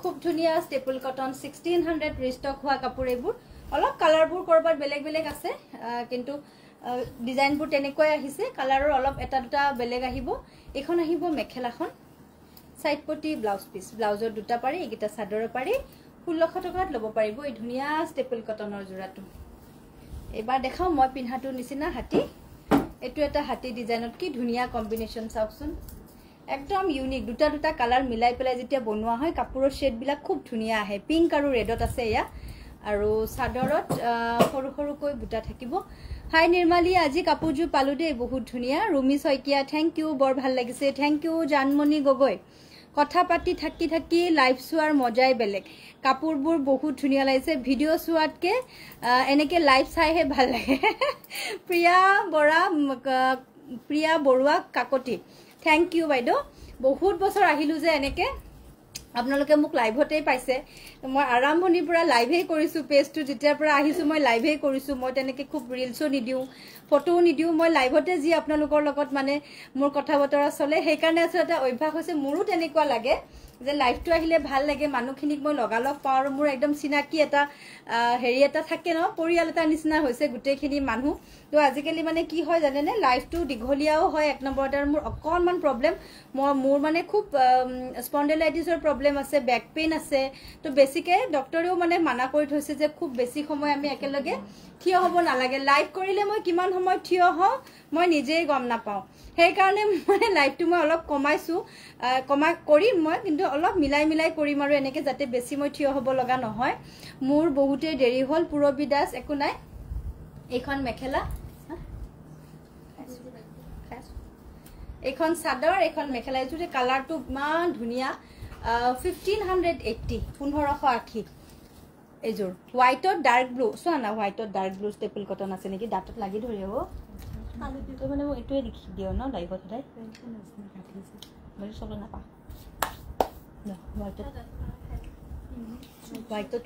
খুব ধুনিয়া স্টেপল কটন 1600 ৰিষ্টক হোৱা কাপোৰ এইবোৰ অলপ কালাৰবোৰ কৰবাত বেলেগ বেলেগ আছে কিন্তু ডিজাইনবোৰ তেনেকৈ আহিছে কালাৰৰ অলপ এটা দুটা বেলেগ আহিব এখন আহিব মেখেলাখন সাইড পটি ব্লাউজ পিস ব্লাউজৰ দুটা পাৰি একিটা চাদৰৰ পাৰি 1600 টকাত লব পাৰিব এই ধুনিয়া স্টেপল কটনৰ জোৰাটো এবাৰ দেখাও মই পিন্হাটো নিচিনা হাতি এটো এটা হাতি ডিজাইনত কি ধুনিয়া কম্বিনেশন চাওকচোন একদম ইউনিক দুটা কালাৰ মিলাই পেলাই যেতিয়া বনোৱা হয় কাপোৰৰ শেড বিলাক খুব ধুনিয়া আহে পিংক আৰু ৰেডত আছে ইয়া আৰু চাদৰত সৰু সৰুকৈ বুটা থাকিব হাই নিৰ্মালী আজি কাপোৰজু পালো দে বহুত ধুনিয়া ৰুমি শইকিয়া থ্যাংক ইউ বৰ ভাল লাগিছে থ্যাংক ইউ জানমণি গগৈ কথা পাতি থাকি লাইভ চোৱাৰ মজাই বেলেগ কাপোৰবোৰ বহুত ধুনিয়া লাগিছে ভিডিও চোৱাতকে এনেকে লাইভ চাইহে ভাল লাগে প্ৰিয়া বৰুৱা কাকতি থ্যাংক ইউ বাইদেউ বহুত বছৰ আহিলো যে এনেকে আপোনালোকে মোক লাইভতেই পাইছে মই আৰম্ভণিৰ পৰা লাইভেই কৰিছো পেজটো যেতিয়াৰ পৰা আহিছো মই লাইভেই কৰিছো মই তেনেকে খুব ৰিলছো নিদিও ফটোও নিদিও মই লাইভতে যি আপোনালোকৰ লগত মানে মোৰ কথা বতৰা চলে সেইকাৰণে এটা অভ্যাস হৈছে মোৰো তেনেকুৱা লাগে যে লাইভটো আহিলে ভাল লাগে মানুহখিনিক মই লগালগ পাওঁ আৰু মোৰ একদম চিনাকি এটা হেৰি এটা থাকে ন পৰিয়াল এটা নিচিনা হৈছে গোটেইখিনি মানুহ তো আজিকালি মানে কি হয় জানেনে লাইভটো দীঘলীয়াও হয় এক নম্বৰতে মোৰ অকনমান প্ৰবলেম মোৰ মানে খুব স্পন্ডিলাইটিছৰ প্ৰবলেম আছে বেক পেইন আছে তো বেছিকে ডক্টৰেও মানে মানা কৰি থৈছে যে খুব বেছি সময় আমি একেলগে থিয় হ'ব নালাগে লাইভ কৰিলে মই কিমান সময় থিয় হওঁ মই নিজেই গম নাপাওঁ সেইকাৰণে মানে লাইভটো মই অলপ কমাইছো কৰিম মই কিন্তু অলপ মিলাই কৰিম আৰু এনেকে যাতে বেছি মই থিয় হ'ব লগা নহয় মোৰ বহুতে দেৰি হ'ল পুৰবি দাস একো নাই এইখন মেখেলা এইখন চাদৰ এইখন মেখেলা এযোৰ কালাৰটো ইমান ধুনীয়া 1580 1580 এযোৰ হোৱাইটত ডাৰ্ক ব্লু চোৱা না হোৱাইটত ডাৰ্ক ব্লু ষ্টেপল কটন আছে নেকি দাঁতত লাগি ধৰি হ'ব তই মানে মোক এইটোৱে দেখি দিয় ন লাইভত সদায় মই চব নাপাওঁ হোৱাইটত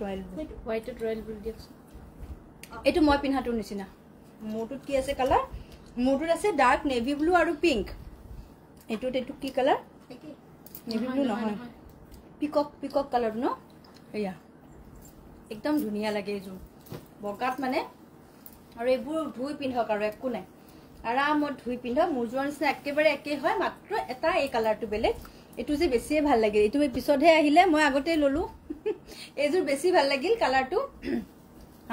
ৰয়েল ব্লু দিয়কচোন এইটো মই পিন্ধাটোৰ নিচিনা মোৰটোত কি আছে কালাৰ মোৰটোত আছে ডাৰ্ক নেভি ব্লু আৰু পিংক এইটোত এইটো কি কালাৰ নেভি ব্লু নহয় পিকক কালাৰ ন এয়া একদম ধুনীয়া লাগে এইযোৰ বগাত মানে আৰু এইবোৰ ধুই পিন্ধক আৰু একো নাই আৰামত ধুই পিন্ধক মোৰযোৰৰ নিচিনা একেবাৰে একেই হয় মাত্ৰ এটা এই কালাৰটো বেলেগ এইটো যে বেছিয়ে ভাল লাগিল এইটো পিছতহে আহিলে মই আগতে ললো এইযোৰ বেছি ভাল লাগিল কালাৰটো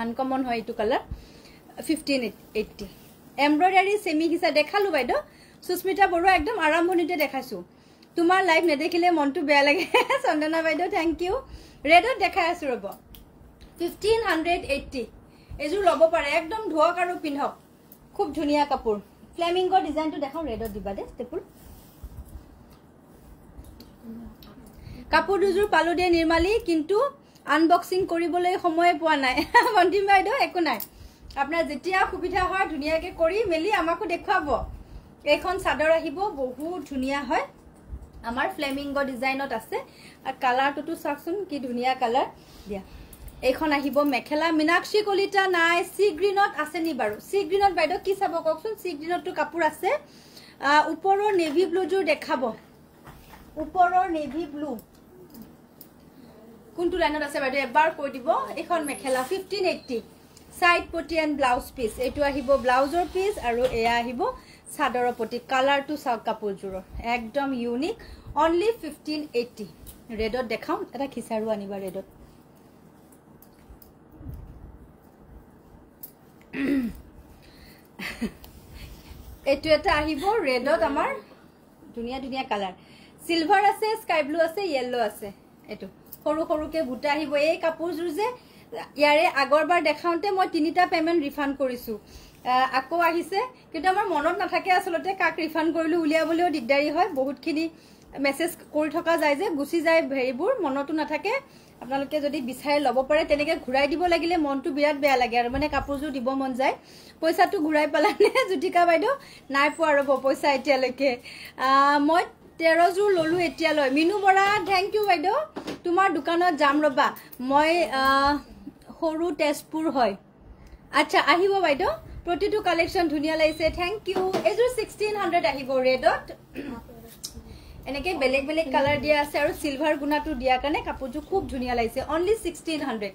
আনকমন হয় এইটো কালাৰ 1580 এমব্ৰইডাৰী সেমি হিসা দেখালো বাইদেউ সুস্মিতা বৰুৱা একদম আৰম্ভণিতে দেখাইছো তোমাৰ লাইভ নেদেখিলে মনটো বেয়া লাগে চন্দনা বাইদেউ থ্যাংক ইউ ৰেডত দেখাই আছো ৰব 1580 এযোৰ লব পাৰে একদম ধোক আৰু পিন্ধক খুব ধুনীয়া কাপোৰ ফ্লেমিংগৰ ডিজাইনটো দেখাও ৰেডত দিবা দে ষ্টেপল কাপোৰ দুযোৰ পালো দে নিৰ্মালী কিন্তু আনবক্সিং কৰিবলৈ সময় পোৱা নাই মন্দিম বাইদেউ একো নাই আপোনাৰ যেতিয়া সুবিধা হয় ধুনীয়াকে কৰি মেলি আমাকো দেখুৱাব এইখন চাদৰ আহিব বহুত ধুনীয়া হয় আমাৰ ফ্লেমিংগৰ ডিজাইনত আছে আৰু কালাৰটো চাওকচোন কি ধুনীয়া কালাৰ দিয়া এইখন আহিব মেখেলা মিনাক্ষী কলিতা নাই সি গ্ৰীনত আছে নি বাৰু সি গ্ৰীনত বাইদেউ কি চাব কওকচোন সি গ্ৰীনতটো কাপোৰ আছে ওপৰৰ নেভি ব্লুযোৰ দেখাব ওপৰৰ নেভি ব্লু কোনটো লাইনত আছে বাইদেউ এবাৰ কৈ দিব এইখন মেখেলা 1580 সাইড পটি এন্ড ব্লাউজ পিস এইটো আহিব ব্লাউজৰ পিস আৰু এয়া আহিব চাদৰৰ পটি কালাৰটো চাওক কাপোৰযোৰৰ একদম ইউনিক অনলি 1580 ৰেডত দেখাম এটা খিচাৰু আনিবা ৰেডত এইটো এটা আহিব ৰেডত আমাৰ ধুনীয়া ধুনীয়া কালাৰ সিলভাৰ আছে স্কাই ব্লু আছে ইয়েলো আছে এইটো সৰু সৰুকে বুটা আহিব এই কাপোৰযোৰ যে ইয়াৰে আগৰবাৰ দেখাওঁতে মই 3টা পেমেন্ট ৰিফান্ড কৰিছো আকৌ আহিছে কিন্তু আমাৰ মনত নাথাকে আসলতে কাক ৰিফান্ড কৰিলো উলিয়াবলেও দিগদাৰি হয় বহুতখিনি মেসেজ কৰি থকা যায় যে গুছি যায় ভেৰিবোৰ মনতো নাথাকে আপোনালোকে যদি বিচাৰে লব পাৰে তেনেকে ঘুৰাই দিব লাগিলে মনটো বিৰাট বেয়া লাগে আৰু মানে কাপোৰযোৰ দিব মন যায় পইচাটো ঘুৰাই পালানে জুতিকা বাইদেউ নাই পোৱা ৰব পইচা এতিয়ালৈকে মই 13 যোৰ ললো এতিয়ালৈ মিনু বৰা থ্যাংক ইউ বাইদেউ তোমাৰ দোকানত যাম ৰবা মই সৰু তেজপুৰ হয় আচ্ছা আহিব বাইদেউ প্ৰতিটো কালেকশন ধুনীয়া লাগিছে থ্যাংক ইউ এযোৰ 1600 আহিব ৰেডত এনেকে বেলেগ বেলেগ কালাৰ দিয়া আছে আৰু সিলভাৰ গুণাটো দিয়া কাৰণে কাপোৰযোৰ খুব ধুনীয়া লাগিছে অনলি 1600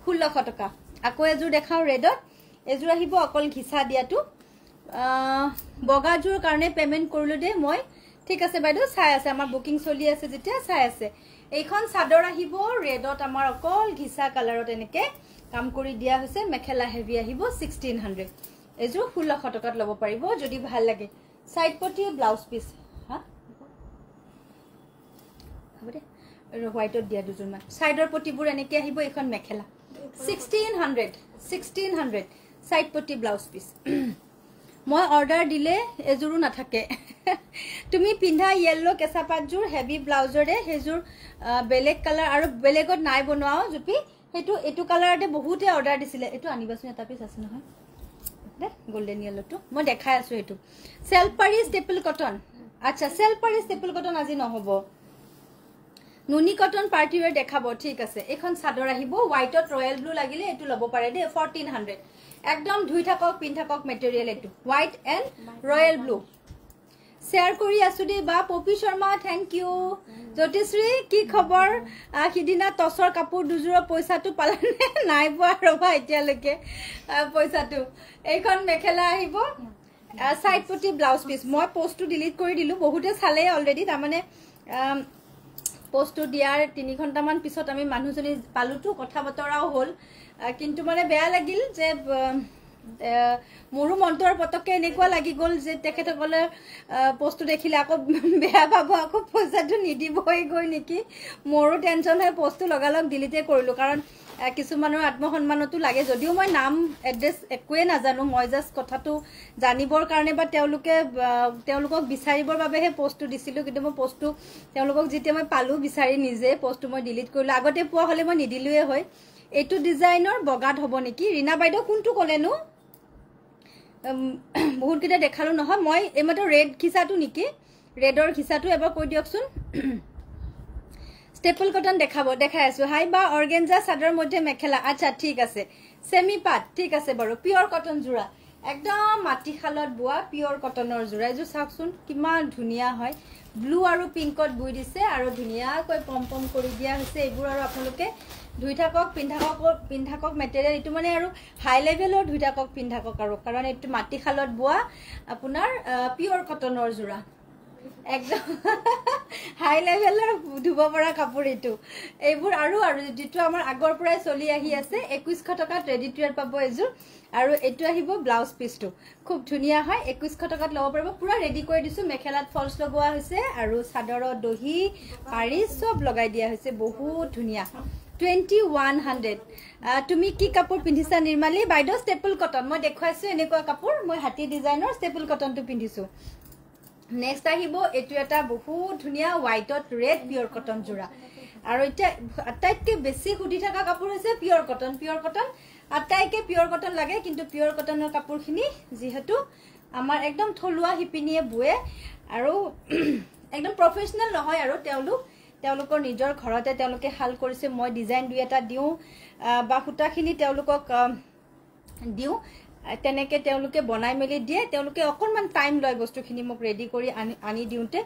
1600 টকা আকৌ এযোৰ দেখাও ৰেডত এযোৰ আহিব অকল ঘিসা দিয়াটো বগাযোৰ কাৰণে পেমেন্ট কৰিলো দে মই ঠিক আছে বাইদেউ চাই আছে আমাৰ বুকিং চলি আছে যেতিয়া চাই আছে এইখন চাদৰ আহিব ৰেডত আমাৰ অকল ঘিসা কালাৰত এনেকে কাম কৰি দিয়া হৈছে মেখেলা হেভি আহিব 1600 এযোৰ 1600 টকাত লব পাৰিব যদি ভাল লাগে সাইড পটি ব্লাউজ পিস হা হবদে হোৱাইটত দিয়া দুজনমান সাইডৰ পটিবোৰ এনেকে আহিব এইখন মেখেলা 1600 সাইড পটি ব্লাউজ পিস মই অৰ্ডাৰ দিলে এজুৰো নাথাকে তুমি পিন্ধা ইয়েলো কেঁচা পাতযোৰ হেভি ব্লাউজৰে হেজুৰ বেলেগ কালাৰ আৰু বেলেগত নাই বনোৱাও জুপি হেতু এটু কালাৰতে বহুতে অৰ্ডাৰ দিছিলে এটু আনিবাছুন এটা পিস আছে নহয় দে গোল্ডেন ইয়েলোটো মই দেখাই আছো এটু সেলফ পাৰি ষ্টেপল কটন আচ্ছা সেলফ পাৰি ষ্টেপল কটন আজি নহব নুনি কটন পাৰ্টি ওয়্যাৰ দেখাব ঠিক আছে এখন চাদৰ আহিব হোৱাইটত ৰয়েল ব্লু লাগিলে এটু লব পাৰে দে 1400 একদম ধুই থাকক পিন থাকক মেটেৰিয়েল এটু white and royal blue share কৰি আছো দে বা পপি শৰ্মা থ্যাংক ইউ জ্যোতিশ্ৰী কি খবৰ হিদিনা টসৰ কাপোৰ দুজুৰৰ পইচাটো পালানে নাই পোৱা ৰবা এতিয়ালৈকে পইচাটো এইখন মেখেলা আহিব সাইড পটি ব্লাউজ পিস মই পোষ্টটো ডিলিট কৰি দিলো বহুতে চালে অলৰেডি তাৰমানে পোষ্টটো দিয়াৰ 3 ঘণ্টা মান পিছত আমি মানুহজনী পালুটো কথা বতৰাও হল কিন্তু মানে বেয়া লাগিল যে মোৰো মনটো আৰু পটককৈ এনেকুৱা লাগি গ'ল যে তেখেতসকলে পোষ্টটো দেখিলে আকৌ বেয়া পাব, আকৌ পইচাটো নিদিবই গৈ নেকি। মোৰো টেনশ্যন হৈ পোষ্টটো লগালগ ডিলিটে কৰিলোঁ, কাৰণ কিছুমানৰ আত্মসন্মানতো লাগে। যদিও মই নাম এড্ৰেছ একোৱেই নাজানো, মই জাষ্ট কথাটো জানিবৰ কাৰণে বা তেওঁলোকক বিচাৰিবৰ বাবেহে পোষ্টটো দিছিলোঁ। কিন্তু মই পোষ্টটো তেওঁলোকক যেতিয়া মই পালোঁ বিচাৰি নিজে, পোষ্টটো মই ডিলিট কৰিলোঁ। আগতে পোৱা হ'লে মই নিদিলোৱে হয়। এইটো ডিজাইনৰ বগাত হ'ব নেকি? ৰীণা বাইদেউ কোনটো ক'লেনো? বহুতকেইটা দেখালোঁ নহয়। মই এইমাত্ৰ ৰেড খিচাটো নেকি? ৰেডৰ খিচাটো এবাৰ কৈ দিয়কচোন। ষ্টেপল কটন দেখাই আছোঁ। হাই বা অৰ্গেঞ্জা চাদৰ মধ্যে মেখেলা। আচ্ছা ঠিক আছে। চেমি পাট ঠিক আছে বাৰু। পিয়ৰ কটন যোৰা, একদম মাটিশালত বোৱা পিয়ৰ কটনৰ যোৰা। এইযোৰ চাওকচোন কিমান ধুনীয়া হয়। ব্লু আৰু পিংকত বুই দিছে আৰু ধুনীয়াকৈ পম পম কৰি দিয়া হৈছে। এইবোৰ আৰু আপোনালোকে ধুই থাকক, পিন্ধাকক মেটেৰিয়েল। এইটো মানে আৰু হাই লেভেলৰ ধুই থাকক, পিন্ধাকক আৰু, কাৰণ এইটো মাটিশালত বোৱা আপোনাৰ পিয়ৰ কটনৰ যোৰা। একদম হাই লেভেলৰ ধুব পৰা কাপোৰ এইটো। এইবোৰ আৰু যিটো আমাৰ আগৰ পৰাই চলি আহি আছে, 2100 টকাত ৰেডি টু ৱেৰ পাব এইযোৰ। আৰু এইটো আহিব ব্লাউজ পিচটো, খুব ধুনীয়া হয়। 2100 টকাত ল'ব পাৰিব। পুৰা ৰেডি কৰি দিছোঁ। মেখেলাত ফলছ লগোৱা হৈছে আৰু চাদৰত দহি পাৰি চব লগাই দিয়া হৈছে। বহুত ধুনীয়া। 2100। তুমি কি কাপোৰ পিন্ধিছা নিৰ্মালী বাইদেউ? ষ্টেপল কটন মই দেখুৱাইছোঁ। এনেকুৱা কাপোৰ মই হাতী ডিজাইনৰ ষ্টেপল কটনটো পিন্ধিছোঁ। নেক্সট আহিব এইটো এটা বহুত ধুনীয়া হোৱাইটত ৰেড পিয়ৰ কটন যোৰা। আৰু এতিয়া আটাইতকৈ বেছি সুধি থকা কাপোৰ হৈছে পিয়ৰ কটন। পিয়ৰ কটন আটাইতকৈ পিয়ৰ কটন লাগে, কিন্তু পিয়ৰ কটনৰ কাপোৰখিনি যিহেতু আমাৰ একদম থলুৱা শিপিনীয়ে বোৱে আৰু একদম প্ৰফেচনেল নহয় আৰু তেওঁলোকৰ নিজৰ ঘৰতে তেওঁলোকে শাল কৰিছে। মই ডিজাইন দুই এটা দিওঁ বা সূতাখিনি তেওঁলোকক দিওঁ, তেনেকৈ তেওঁলোকে বনাই মেলি দিয়ে। তেওঁলোকে অকণমান টাইম লয় বস্তুখিনি মোক ৰেডি কৰি আনি দিওঁতে।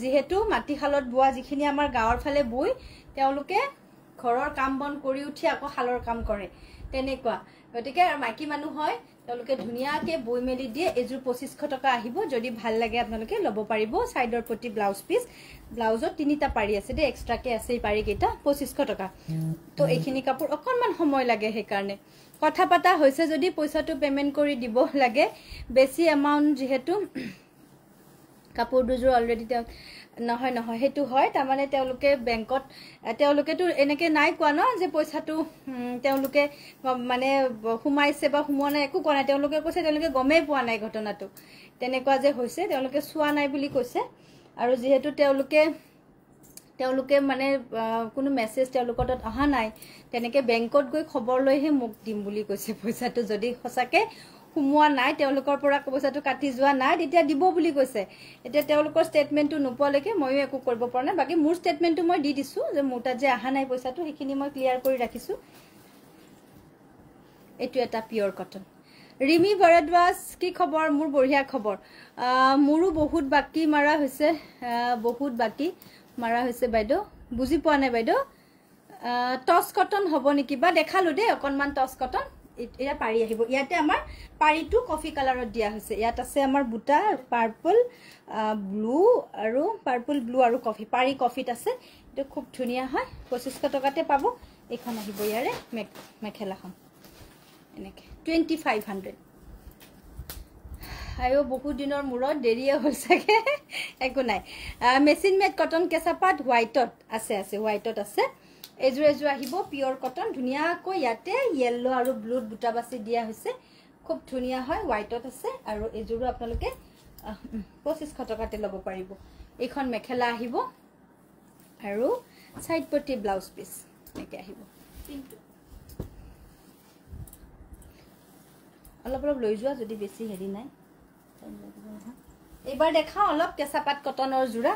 যিহেতু মাটিশালত বোৱা যিখিনি আমাৰ গাঁৱৰ ফালে বৈ, তেওঁলোকে ঘৰৰ কাম বন কৰি উঠি আকৌ শালৰ কাম কৰে, তেনেকুৱা। গতিকে মাইকী মানুহ হয়, তেওঁলোকে ধুনীয়াকৈ বৈ মেলি দিয়ে। এইযোৰ 2500 টকা আহিব। যদি ভাল লাগে আপোনালোকে ল'ব পাৰিব। চাইডৰ প্ৰতি ব্লাউজ পিচ, ব্লাউজত 3টা পাৰি আছে দেই, এক্সট্ৰাকৈ আছে এই পাৰিকেইটা। 2500 টকা। তো এইখিনি কাপোৰ অকণমান সময় লাগে, সেইকাৰণে কথা পতা হৈছে যদি পইচাটো পে'মেণ্ট কৰি দিব লাগে। বেছি এমাউণ্ট যিহেতু কাপোৰ দুযোৰ অলৰেডি নহয় সেইটো হয়। তাৰমানে তেওঁলোকে বেংকত, তেওঁলোকেতো এনেকৈ নাই কোৱা ন যে পইচাটো তেওঁলোকে মানে সোমাইছে বা সোমোৱা নাই, একো কোৱা নাই। তেওঁলোকে কৈছে তেওঁলোকে গমেই পোৱা নাই ঘটনাটো তেনেকুৱা যে হৈছে, তেওঁলোকে চোৱা নাই বুলি কৈছে। আৰু যিহেতু তেওঁলোকে মানে কোনো মেছেজ তেওঁলোকৰ তাত অহা নাই, তেনেকৈ বেংকত গৈ খবৰ লৈহে মোক দিম বুলি কৈছে পইচাটো। যদি সঁচাকৈ সোমোৱা নাই, তেওঁলোকৰ পৰা পইচাটো কাটি যোৱা নাই, তেতিয়া দিব বুলি কৈছে। এতিয়া তেওঁলোকৰ ষ্টেটমেণ্টটো নোপোৱালৈকে ময়ো একো কৰিব পৰা নাই। বাকী মোৰ ষ্টেটমেণ্টটো মই দি দিছোঁ যে মোৰ তাত যে অহা নাই পইচাটো, সেইখিনি মই ক্লিয়াৰ কৰি ৰাখিছোঁ। এইটো এটা পিয়ৰ কটন। ৰিমি ভৰদ্বাজ কি খবৰ? মোৰ বঢ়িয়া খবৰ। মোৰো বহুত বাকী মাৰা হৈছে, বাইদেউ। বুজি পোৱা নাই বাইদেউ। টচ কটন হ'ব নেকি বা? দেখালোঁ দেই অকণমান টচ কটন। এতিয়া পাৰি আহিব। ইয়াতে আমাৰ পাৰিটো কফি কালাৰত দিয়া হৈছে। ইয়াত আছে আমাৰ বুটা পাৰ্পল ব্লু আৰু কফি। পাৰি কফিত আছে। এইটো খুব ধুনীয়া হয়। 2500 টকাতে পাব। এইখন আহিব ইয়াৰে মেখেলাখন এনেকৈ 2500। আৰু বহুত দিনৰ মূৰত দেৰিয়ে হ'ল চাগে, একো নাই। মেচিন মেড কটন কেঁচা পাত হোৱাইটত আছে, হোৱাইটত আছে। এইযোৰ আহিব পিয়ৰ কটন। ধুনীয়াকৈ ইয়াতে য়েল্লো আৰু ব্লুত বুটা বাছি দিয়া হৈছে। খুব ধুনীয়া হয়। হোৱাইটত আছে আৰু এইযোৰো আপোনালোকে 2500 টকাতে ল'ব পাৰিব। এইখন মেখেলা আহিব আৰু চাইড পটি ব্লাউজ পিচ এনেকৈ আহিব। অলপ লৈ যোৱা যদি বেছি হেৰি নাই। এইবাৰ দেখাওঁ অলপ কেঁচা পাত কটনৰ যোৰা।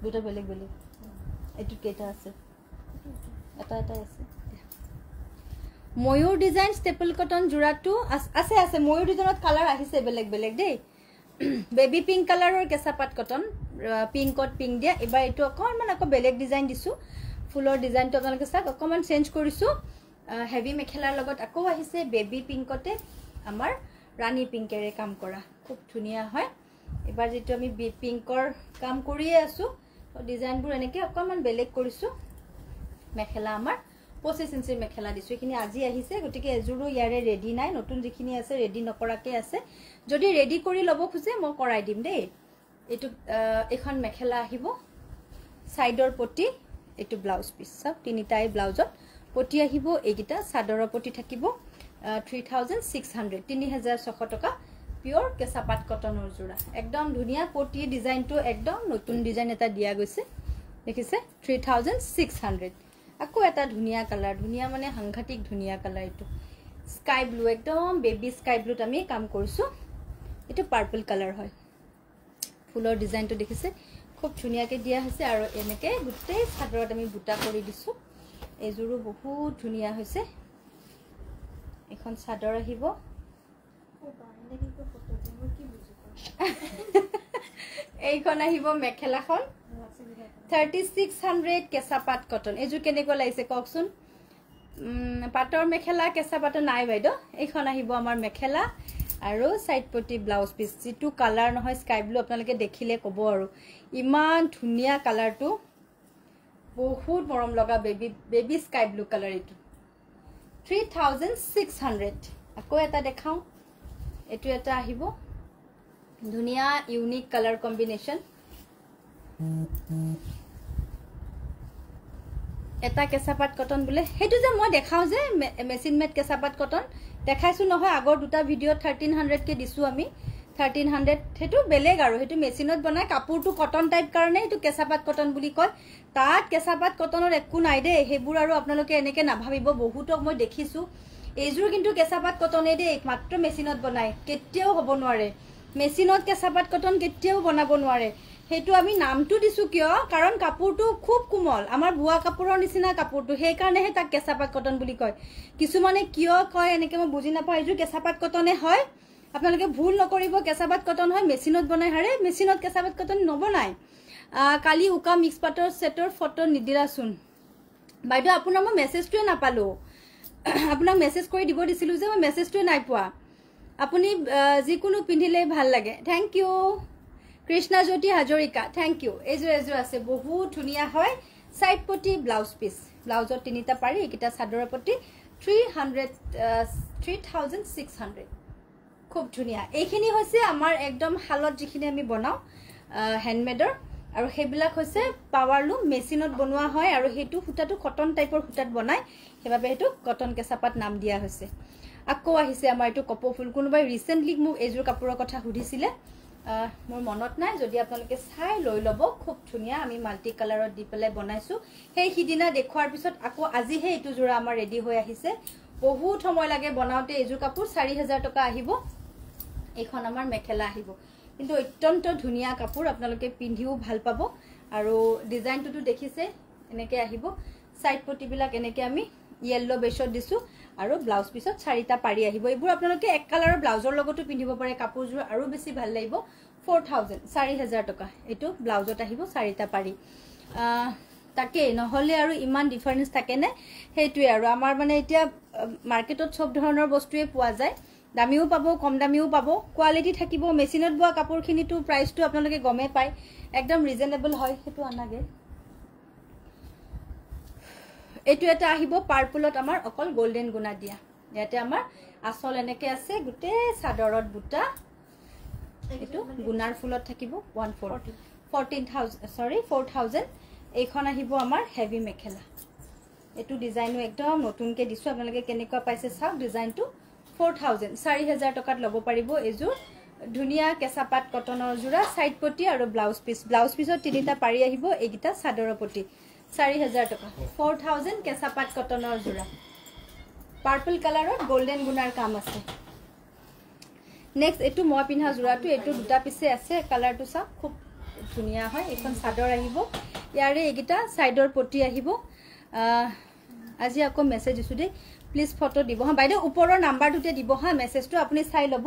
দুটা বেলেগ এইটোত কেইটা আছে? এটা আছে। ময়ূৰ ডিজাইন ষ্টেপল কটন যোৰাটো আছে। ময়ূৰ ডিজাইনত কালাৰ আহিছে বেলেগ দেই। বেবী পিংক কালাৰৰ কেঁচা পাত কটন, পিংকত পিংক দিয়া। এইবাৰ এইটো অকণমান আকৌ বেলেগ ডিজাইন দিছোঁ। ফুলৰ ডিজাইনটো আপোনালোকে চাওক, অকণমান চেঞ্জ কৰিছোঁ। হেভি মেখেলাৰ লগত আকৌ আহিছে বেবী পিংকতে আমাৰ ৰাণী পিংকেৰে কাম কৰা। খুব ধুনীয়া হয়। এইবাৰ যিটো আমি পিংকৰ কাম কৰিয়ে আছোঁ, ডিজাইনবোৰ এনেকৈ অকণমান বেলেগ কৰিছোঁ। মেখেলা আমাৰ 25 ইঞ্চিৰ মেখেলা দিছো এখিনি আজি আহিছে গটিকে এজুৰো ইয়াৰে ৰেডি নাই নতুন যিখিনি আছে ৰেডি নকৰাকে আছে যদি ৰেডি কৰি লব খুজে মই কৰাই দিম দেই এটো এখন মেখেলা আহিব সাইডৰ পটি এটো ব্লাউজ পিস সব তিনিটাই ব্লাউজত পটি আহিব এইগিটা সাদৰৰ পটি থাকিব 3600 3600 টকা পিওৰ কেঁচাপাত কটনৰ জোড়া একদম ধুনিয়া পটি ডিজাইনটো একদম নতুন ডিজাইন এটা দিয়া গৈছে দেখিছে 3600 আকো এটা ধুনিয়া কালার ধুনিয়া মানে সাংঘাতিক ধুনিয়া কালার এটো স্কাই ব্লু একদম বেবি স্কাই ব্লুত আমি কাম কৰিছো এটো পাৰ্পল কালাৰ হয় ফুলৰ ডিজাইনটো দেখিছে খুব ধুনিয়াকে দিয়া হৈছে আৰু এনেকে গুটেই সাদৰত আমি বুটা কৰি দিছো এজুৰো বহুত ধুনিয়া হৈছে এখন সাদৰ আহিব এইখন আহিব মেখেলাখন 3600 কেঁচাপাত কটন এজু কেনেকৈ লাইছে ককচোন পাটৰ মেখেলা কেঁচাপাত নাই বাইদো এইখন আহিব আমাৰ মেখেলা আৰু সাইড পটি ব্লাউজ পিস যেটো কালাৰ নহয় স্কাই ব্লু আপোনালোকে দেখিলে কব আৰু ইমান ধুনিয়া কালাৰটো বহুত মৰম লগা বেবি স্কাই ব্লু কালাৰ এটো 3600 আকৌ এটা দেখাও এটো এটা আহিব ধুনিয়া ইউনিক কালার কম্বিনেশন এটা কেঁচাপাত কটন বলে হেতু যে মই দেখাও যে মেচিন মেড কেঁচাপাত কটন দেখাইছো নহয় আগৰ দুটা ভিডিও 1300 কে দিছো আমি 1300 হেতু বেলেগ আৰু হেতু মেচিনত বনাই কাপোৰটো কটন টাইপ কাৰণে হেতু কেঁচাপাত কটন বুলি কয় তাত কেঁচাপাত কটনৰ একো নাই দে হেবুৰ আৰু আপোনালোকে এনেকে নাভাবিব বহুতক মই দেখিছো এজুৰ কিন্তু কেঁচাপাত কটনে দে মাত্ৰ মেচিনত বনাই কেতিয়াও হ'ব নোৱাৰে মেচিনত কেঁচাপাত কটন কেতিয়াও বনাব নোৱাৰে হেতু আমি নামটো দিছো কিয় কাৰণ কাপোৰটো খুব কোমল আমাৰ বুৱা কাপোৰৰ নিচিনা কাপোৰটো সেই কাৰণেহে তাক কেঁচাপাত কটন বুলি কয় কিছুমানে কিয় কয় এনেকে মই বুজি নাপাওঁ এজু কেঁচাপাত কটনে হয় আপোনালোকে ভুল নকৰিব কেঁচাপাত কটন হয় মেচিনত বনাই হাৰে মেচিনত কেঁচাপাত কটন নবনাই কালি উকা মিক্স পাটৰ সেটৰ ফটো নিদিৰাচোন বাইদেউ আপোনাৰ মই মেছেজটোৱে নাপালো আপোনাক মেছেজ কৰি দিব দিছিলো যে মই মেছেজটোৱে নাই পোৱা আপুনি যিকোনো পিন্ধিলে ভাল লাগে থ্যাংক ইউ কৃষ্ণা জ্যোতি হাজৰিকা থ্যাংক ইউ এজু আছে বহুত ধুনিয়া হয় সাইড পটি ব্লাউজ পিস ব্লাউজৰ তিনিটা পাৰি একিটা সাদৰৰ পটি 3600 খুব ধুনিয়া এইখিনি হৈছে আমাৰ একদম হালত যিখিনি আমি বনাও হ্যান্ডমেডৰ আৰু হেবিলাক হৈছে পাৱাৰ লুম মেচিনত বনোৱা হয় আৰু হেতু ফুটাটো কটন টাইপৰ ফুটাত বনাই হেবাবে হেতু কটন কেঁচাপাত নাম দিয়া হৈছে আকৌ আহিছে আমাৰ এটো কপৌ ফুল কোনোবাই ৰিসেন্টলি মোক এজুৰ কাপোৰৰ কথা সুধিছিলে মোৰ মনত নাই যদি আপোনালোকে চাই লৈ লব খুব ধুনিয়া আমি মাল্টি কালাৰত দি পেলাই বনাইছো সেই হিদিনা দেখুৱাৰ পিছত আকৌ আজি হে এটো জোৰা আমাৰ ৰেডি হৈ আহিছে বহুত সময় লাগে বনাওতে এজুৰ কাপোৰ 4000 টকা আহিব এখন আমাৰ মেখেলা আহিব কিন্তু অত্যন্ত ধুনিয়া কাপোৰ আপোনালোকে পিন্ধিও ভাল পাব আৰু ডিজাইনটো দেখিছে এনেকে আহিব সাইড পটি বিলাক এনেকে আমি ইয়েলো বেশত দিছো আৰু ব্লাউজ পিছত চাৰিটা পাৰি আহিব এইবোৰ আপোনালোকে এক কালাৰৰ ব্লাউজৰ লগতো পিন্ধিব পাৰে কাপোৰজোৰ আৰু বেছি ভাল লাগিব 4000 টকা এটো ব্লাউজত আহিব চাৰিটা পাৰি তাকে নহলে আৰু ইমান ডিফাৰেন্স থাকে নে হেতুৱে আৰু আমাৰ মানে এতিয়া মাৰ্কেটত সব ধৰণৰ বস্তুৱে পোৱা যায় দামিও পাবো কম দামিও পাবো কোৱালিটি থাকিব মেচিনত বোৱা কাপোৰখিনিটো প্ৰাইসটো আপোনালোকে গমে পায় একদম ৰিজনেবল হয় হেতু আনাগে এটো এটা আহিব পাৰ্পলত আমাৰ অকল গোল্ডেন গুনা দিয়া ইয়াতে আমাৰ আসল এনেকে আছে গুটে সাদৰত বুটা এটো গুনাৰ ফুলত থাকিব 4000 এইখন আহিব আমাৰ হেভি মেখেলা এটো ডিজাইনও একদম নতুনকে দিছো আপোনালোকে কেনেকুৱা পাইছে চাওক ডিজাইনটো 4000 টকাত লব পাৰিব এজু ধুনিয়া কেঁচাপাত কটনৰ জোৰা সাইড পটি আৰু ব্লাউজ পিছত তিনিটা পাৰি আহিব এইগিটা সাদৰৰ পটি 4000 টকা 4000 কেঁচাপাত কটনৰ জোৰা পাৰ্পল কালাৰত গোল্ডেন গুনাৰ কাম আছে নেক্সট এটো মই পিন্ধা জোৰাটো এটো দুটা পিছে আছে কালাৰটো সব খুব ধুনিয়া হয় এখন সাদৰ আহিব ইয়াৰে এইগিটা সাইডৰ পটি আহিব আজি আকৌ মেছেজ দিছো দে প্লিজ ফটো দিব হা বাইদেউ ওপৰৰ নাম্বাৰটোতে দিব হা মেছেজটো আপুনি চাই লব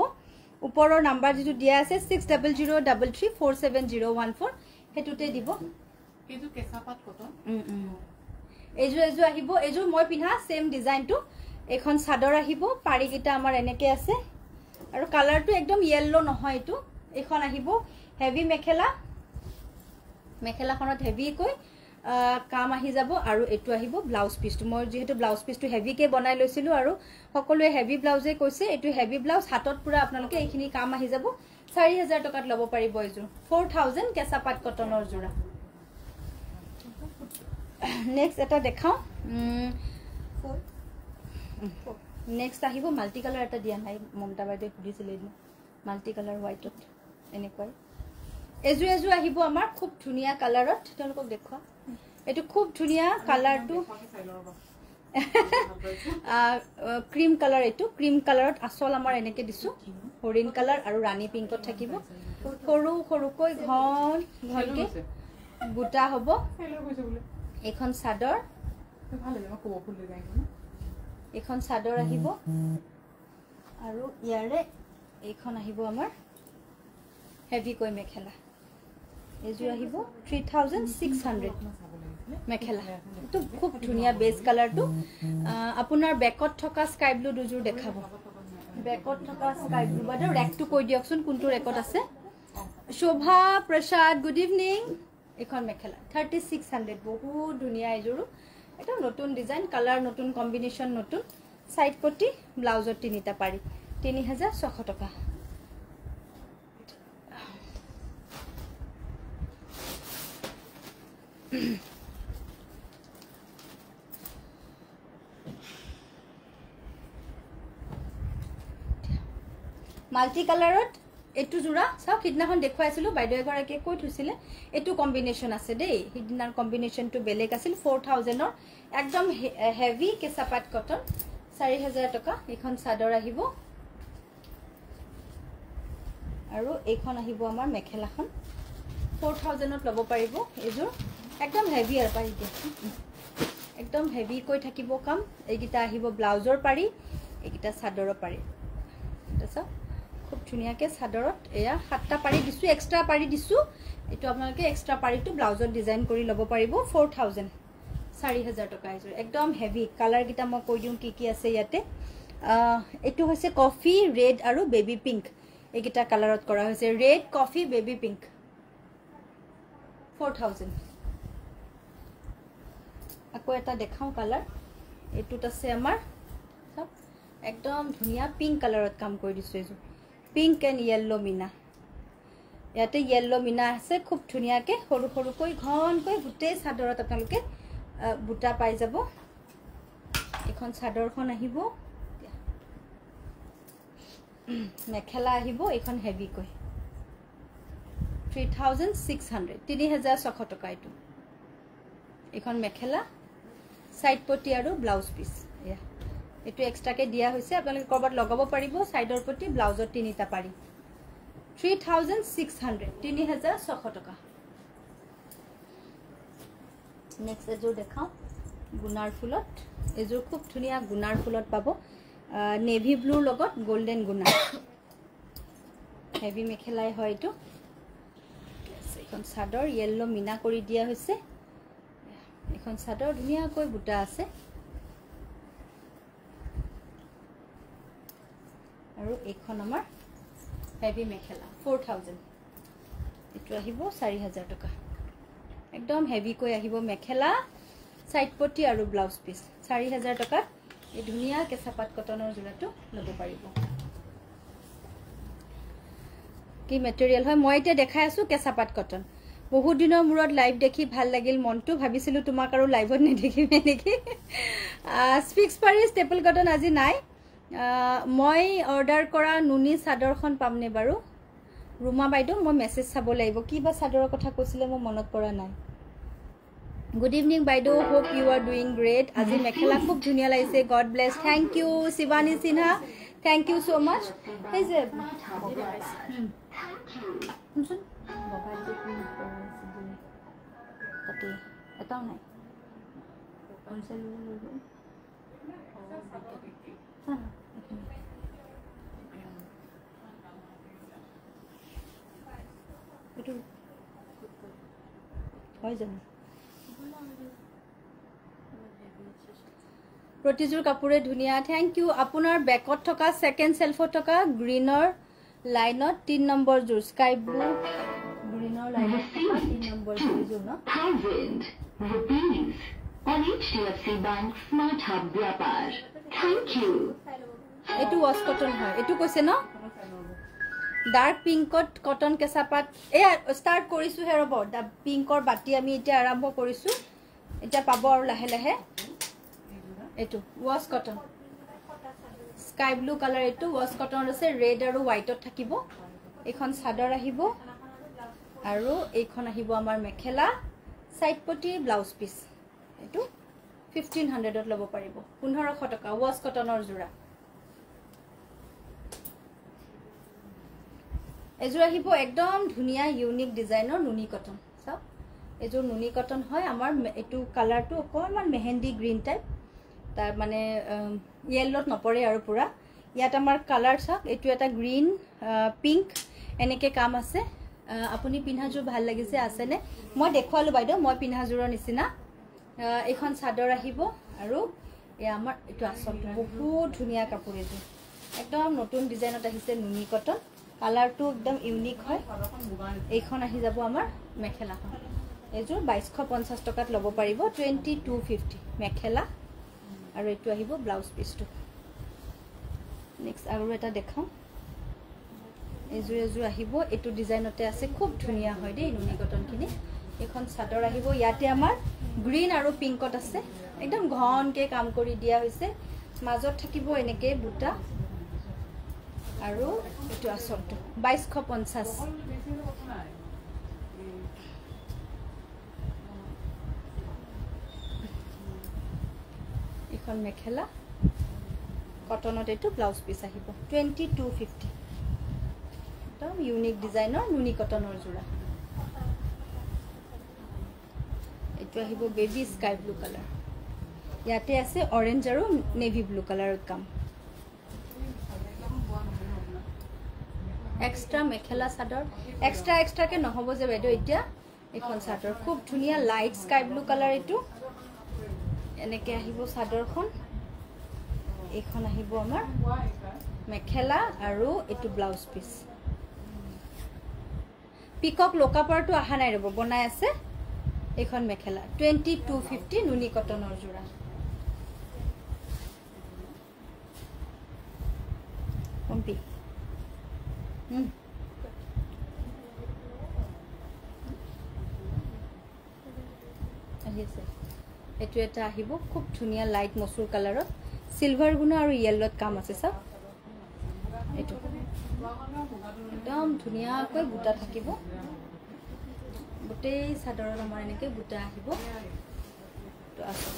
ওপৰৰ নাম্বাৰ যেটো দিয়া আছে 6003347014 হেতুতে দিব এজু কেঁচাপাত কটন এজু আহিব এজু মই পিন্ধা সেম ডিজাইনটো এখন সাদৰ আহিব পাৰিগিটা আমাৰ এনেকে আছে আৰু কালাৰটো একদম ইয়েলো নহয় এটো এখন আহিব হেভি মেখেলাখনত হেভি কই কাম আহি যাব আৰু এটো আহিব ব্লাউজ পিসটো মই যেহেতু ব্লাউজ পিসটো হেভি কে বনাই লৈছিলো আৰু সকলোৱে হেভি ব্লাউজে কৈছে এটো হেভি ব্লাউজ হাতত পুৰা আপোনালোকে এইখিনি কাম আহি যাব 4000 টকাত লব পাৰিব এইযোৰ 4000 কেঁচা পাট কটনৰ জোৰা নেক্সট এটা দেখাও নেক্সট আহিব মাল্টি কালাৰ এটা দিয়া নাই মমতা বাইদেউ খুদিছিলে মাল্টি কালাৰ হোৱাইটত এনেকৈ এজু আহিব আমাৰ খুব ধুনিয়া কালাৰত তেওঁলোকক দেখুৱা এটো খুব ধুনিয়া কালাৰটো ক্ৰীম কালাৰ এটো ক্ৰীম কালাৰত আসল আমাৰ এনেকে দিছো হৰিণ কালাৰ আৰু ৰাণী পিংকত থাকিব সৰু সৰুকৈ ঘন ঘনকে বুটা হ'ব এখন চাদৰ এখন চাদৰ আহিব আৰু ইয়াৰে এইখন আহিব আমাৰ হেভি কৈ মেখেলা এজু আহিব 3600 মেখেলা তো খুব ধুনিয়া বেস কালাৰটো আপোনাৰ বেকত থকা স্কাই ব্লু দুজুৰ দেখাব বেকত থকা স্কাই ব্লু বাদৰ ৰেকটো কৈ দিয়কচোন কোনটো ৰেকত আছে শোভা প্ৰসাদ গুড ইভিনিং এখন মেখেলা 3600 বহুত ধুনিয়া এজুৰ এটা নতুন ডিজাইন কালাৰ নতুন কম্বিনেশন নতুন সাইড পটি ব্লাউজৰ তিনিটা পাৰি 3600 টকা মাল্টি কালাৰত এটু জোৰা চাওক হিদিনাখন দেখুৱাইছিলো বাইদেউ এগৰাকী কৈ থৈছিলে এটু কম্বিনেশন আছে দেই হিদিনাৰ কম্বিনেশনটো বেলেগ আছিল 4000 ৰ একদম হেভি কেঁচাপাট কটন 4000 টকা এখন চাদৰ আহিব আৰু এইখন আহিব আমাৰ মেখেলাখন 4000 ত লব পাৰিব এজোৰ একদম হেভি আৰু পাৰি একদম হেভি কৈ থাকিব কাম এইগিটা আহিব ব্লাউজৰ পাৰি এইগিটা চাদৰৰ পাৰি এটা খুব ধুনিয়াকে চাদৰত এয়া 7টা পাৰি দিছো এক্সট্ৰা পাৰি দিছো এটো আপোনালোকে এক্সট্ৰা পাৰিটো ব্লাউজত ডিজাইন কৰি লব পাৰিব 4000 4000 টকা এজোৰ একদম হেভি কালাৰ গিটা মই কৈ দিম কি আছে ইয়াতে এটো হৈছে কফি ৰেড আৰু বেবি পিংক এইগিটা কালাৰত কৰা হৈছে ৰেড কফি বেবি পিংক 4000 আকৌ এটা দেখাও কালাৰ এটুত আছে আমাৰ সব একদম ধুনিয়া পিংক কালাৰত কাম কৰি দিছো এজোৰ পিংক এণ্ড ইয়েলো মিনা ইয়াতে ইয়েলো মিনা আছে খুব ধুনিয়াকে সৰু সৰুকৈ ঘনকৈ গুটেই চাদৰত আপোনালোকে বুটা পাই যাব এখন চাদৰখন আহিব মেখেলা আহিব এখন হেভি কৈ 3600 3600 টকা এটো এখন মেখেলা সাইড পটি আৰু ব্লাউজ পিস এয়া এটো এক্সট্ৰাকে দিয়া হৈছে আপোনালোকে কৰবাত লগাব পাৰিব সাইডৰ পটি ব্লাউজৰ তিনিটা পাৰি 3600 3600 টকা নেক্সট এজোৰ দেখাও গুনাৰ ফুলত এজোৰ খুব ধুনিয়া গুনাৰ ফুলত পাব নেভি ব্লুৰ লগত গোল্ডেন গুনা হেভি মেখেলাই হয় এটো এখন চাদৰ ইয়েলো মিনা কৰি দিয়া হৈছে এখন চাদৰ ধুনিয়াকৈ বুটা আছে আৰু এখন আমাৰ হেভি মেখেলা 4000 এটো আহিব 4000 টকা একদম হেভি কৈ আহিব মেখেলা সাইড পটি আৰু ব্লাউজ পিস 4000 টকা এই ধুনিয়া কেঁচাপাট কটনৰ জোৰাটো লব পাৰিব কি মেটেৰিয়েল হয় মই এতিয়া দেখাই আছো কেঁচাপাট কটন বহুত দিনৰ মূৰত লাইভ দেখি ভাল লাগিল মনটো ভাবিছিলো তোমাক আৰু লাইভত নেদেখিমে নেকি স্পিক্স পাৰি ষ্টেপল কটন আজি নাই মই অৰ্ডাৰ কৰা নুনি চাদৰখন পামনে বাৰু ৰুমা বাইদেউ মই মেছেজ চাব লাগিব কিবা চাদৰৰ কথা কৈছিলে মই মনত পৰা নাই গুড ইভিনিং বাইদেউ hope you are doing great আজি মেখেলা খুব ধুনিয়া লাগিছে God bless thank you Shivani Sinha thank you so much এই যে শুনচোন মোবাইল যে কি তাতে এটাও নাই কনসেল এটো হয় জানো প্ৰতিজোৰ কাপোৰে ধুনিয়া থ্যাংক ইউ আপোনাৰ বেকত থকা সেকেন্ড সেলফত থকা গ্ৰীনৰ লাইনত 3 নম্বৰ জোৰ স্কাই ব্লু গ্ৰীনৰ লাইনত থকা 3 number পেজৰ no 1000 rupees on HDFC Bank Smart Hub Vyapar. Thank you. এটো ওয়াশ কটন হয় এটো কৈছে ন ডার্ক পিংকত কটন কেঁচা পাত এ স্টার্ট কৰিছো হে ৰব পিংকৰ বাটি আমি এতিয়া আৰম্ভ কৰিছো এটা পাব আৰু লাহে লাহে এটো wash cotton sky blue colour এটো ওয়াশ কটন আছে ৰেড আৰু হোৱাইটত থাকিব এখন সাদৰ আহিব আৰু এইখন আহিব আমাৰ মেখেলা সাইড পটি ব্লাউজ পিস এটো 1500ত লব পাৰিব 1500 টকা ওয়াশ কটনৰ জোৰা এজোৰ আহিব একদম ধুনিয়া ইউনিক ডিজাইনৰ নুনি কটন সব এজোৰ নুনি কটন হয় আমাৰ এটো কালাৰটো অকমান মেহেন্দি গ্ৰীন টাইপ তাৰ মানে ইয়েলোত নপৰে আৰু পুৰা ইয়াত আমাৰ কালাৰ সব এটো এটা গ্ৰীন পিংক এনেকে কাম আছে আপুনি পিন্ধাজোৰ ভাল লাগিছে আছে নে মই দেখুৱালো বাইদেউ মই পিন্ধাজোৰৰ নিচিনা এখন সাদৰ আহিব আৰু এ আমাৰ এটো আসলটো বহুত ধুনিয়া কাপোৰ এজোৰ একদম নতুন ডিজাইনত আহিছে নুনি কটন কালাৰটো একদম ইউনিক হয় এইখন আহি যাব আমাৰ মেখেলাখন এজোৰ 2250 টকাত লব পাৰিব 2250 মেখেলা আৰু এটো আহিব ব্লাউজ পিসটো নেক্সট আৰু এটা দেখাও এজোৰ আহিব এটো ডিজাইনতে আছে খুব ধুনিয়া হয় দেই নুনি কটনখিনি এখন সাদৰ আহিব ইয়াতে আমাৰ গ্ৰীন আৰু পিংকত আছে একদম ঘনকে কাম কৰি দিয়া হৈছে মাজত থাকিব এনেকে বুটা আৰু এটো আসলটো 2250 এখন মেখেলা কটনত এটো ব্লাউজ পিস আহিব 2250 একদম ইউনিক ডিজাইনৰ নুনি কটনৰ জোৰা এটো আহিব বেবি স্কাই ব্লু কালাৰ ইয়াতে আছে অৰেঞ্জ আৰু নেভি ব্লু কালাৰৰ কাম এক্সট্ৰা মেখেলা সাদৰ এক্সট্ৰা কে নহব যে বাইদেউ এতিয়া এখন সাদৰ খুব ধুনিয়া লাইট স্কাই ব্লু কালাৰ এটো এনেকে আহিব সাদৰখন এইখন আহিব আমাৰ মেখেলা আৰু এটো ব্লাউজ পিস পিকক লোকাপাৰটো আহা নাই ৰব বনাই আছে এইখন মেখেলা 2250 নুনি কটনৰ জোৰা কম্পি আহিছে এটো এটা আহিব খুব ধুনিয়া লাইট মসুৰ কালাৰত সিলভাৰ গুণা আৰু ইয়েলোত কাম আছে সব এটো একদম ধুনিয়াকৈ বুটা থাকিব গোটেই সাদৰৰ আমাৰ এনেকে বুটা আহিব তো আছে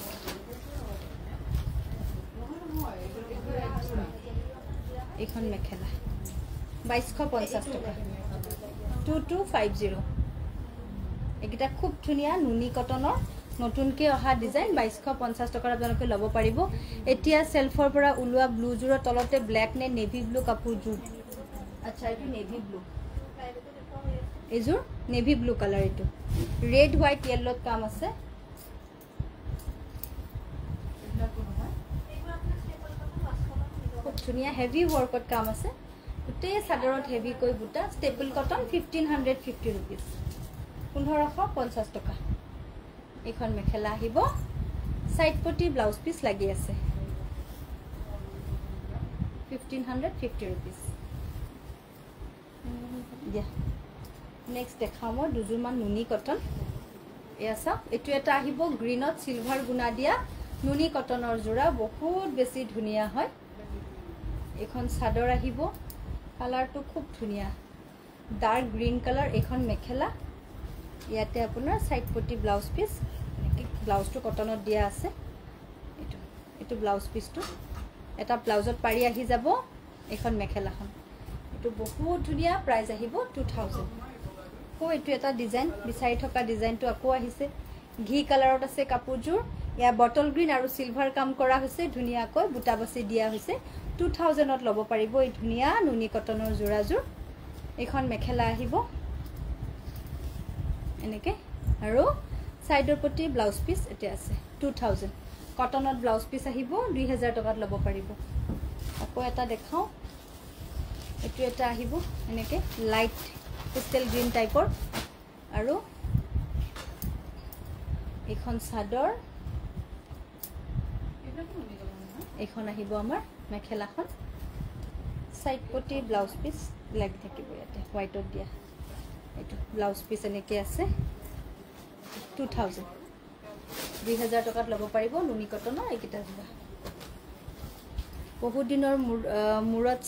এখন মেখেলা 2250 টকা 2250 একিটা খুব ধুনিয়া নুনি কটনৰ নতুনকে অহা ডিজাইন 2250 টকাৰ আপোনালোকে লব পাৰিব এতিয়া সেলফৰ পৰা উলোৱা ব্লু জোৰৰ তলতে ব্ল্যাক নে নেভি ব্লু কাপোৰ জোৰ আচ্ছা এটো নেভি ব্লু এজোৰ নেভি ব্লু কালাৰ এটো ৰেড হোৱাইট ইয়েলোত কাম আছে খুব ধুনিয়া হেভি ওয়াৰ্কত কাম আছে গোটেই সাদৰত হেভি কৈ বুটা ষ্টেপল কটন 1550 रुपीस 1550 টকা এখন মেখেলা আহিব সাইড পটি ব্লাউজ পিস লাগি আছে 1550 रुपीस দিয়া নেক্সট দেখাম মই দুজুৰমান নুনি কটন এসা এটো এটা আহিব গ্ৰীনত সিলভাৰ গুণা দিয়া নুনি কটনৰ জোৰা বহুত বেছি ধুনিয়া হয় এখন সাদৰ আহিব কালাৰটো খুব ধুনিয়া ডাৰ্ক গ্ৰীন কালাৰ এখন মেখেলা ইয়াতে আপোনাৰ সাইড পটি ব্লাউজ পিস ব্লাউজটো কটনত দিয়া আছে এটো ব্লাউজ পিসটো এটা ব্লাউজত পাৰি আহি যাব এখন মেখেলাখন এটো বহুত ধুনিয়া প্ৰাইস আহিব 2000 কো এটো এটা ডিজাইন বিচাৰি থকা ডিজাইনটো আকৌ আহিছে ঘি কালাৰত আছে কাপোৰজোৰ ইয়া বটল গ্ৰীন আৰু সিলভাৰ কাম কৰা হৈছে ধুনিয়াকৈ বুটা বাছি দিয়া হৈছে 2000ত লব পাৰিব এই ধুনিয়া নুনি কটনৰ জোৰাজোৰ এখন মেখেলা আহিব এনেকে আৰু সাইডৰ পটি ব্লাউজ পিস এতে আছে 2000 কটনত ব্লাউজ পিস আহিব 2000 টকাত লব পাৰিব আকৌ এটা দেখাও এটো এটা আহিব এনেকে লাইট পেস্টেল গ্ৰীন টাইপৰ আৰু এখন চাদৰ এইখন আহিব আমাৰ মেখেলাখন সাইড পটি ব্লাউজ পিস লাগি থাকিব ইয়াতে হোৱাইটত দিয়া এইটো ব্লাউজ পিস এনেকৈ আছে 2000 টকাত ল'ব পাৰিব নুনি কটনৰ এইকেইটা যোৰা বহুত দিনৰ মূৰত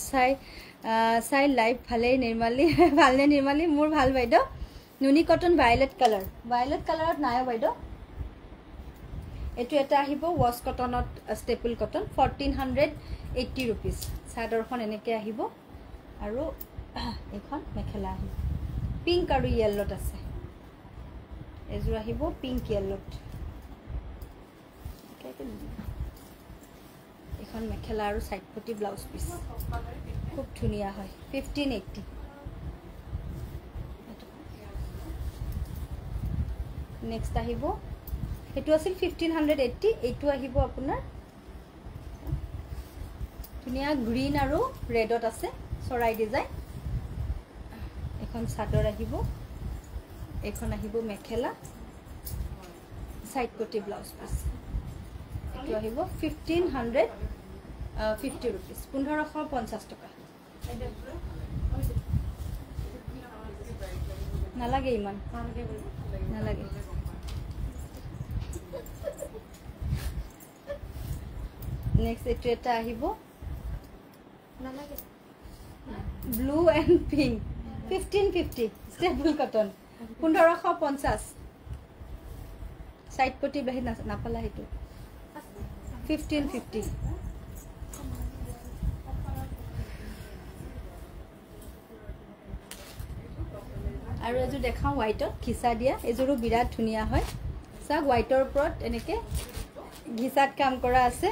চাই লাইভ ভালেই নিৰ্মালি ভালনে নিৰ্মালি মোৰ ভাল বাইদেউ নুনি কটন ভায়োলেট কালাৰত নাই বাইদেউ এইটো এটা আহিব ওয়াশ কটনত ষ্টেপল কটন 1480 रुपीस চাদৰখন এনেকৈ আহিব আৰু এখন মেখেলা আহিব পিংক আৰু ইয়েলত আছে এযোৰ আহিব পিংক ইয়েলত এখন মেখেলা আৰু সাইড পটি ব্লাউজ পিস খুব ধুনীয়া হয় 1580 নেক্সট আহিব এটো আছিল 1580 এইটো আহিব আপোনাৰ ধুনীয়া গ্ৰীন আৰু ৰেডত আছে চৰাই ডিজাইন এখন চাদৰ আহিব এখন আহিব মেখেলা সাইড পটি ব্লাউজ পিস এইটো আহিব 1550 रुपीस 1550 টকা নালাগে ইমান নালাগে নেক্সট এইটো এটা আহিব নালাগে blue and pink 1550 staple cotton 1550 side পটি বেহি নাপালা হেতু 1550 আৰু এযোৰ দেখাও হোৱাইটত ঘিচা দিয়া এযোৰো বিৰাট ধুনীয়া হয় চাক হোৱাইটৰ ওপৰত এনেকৈ ঘিচাত কাম কৰা আছে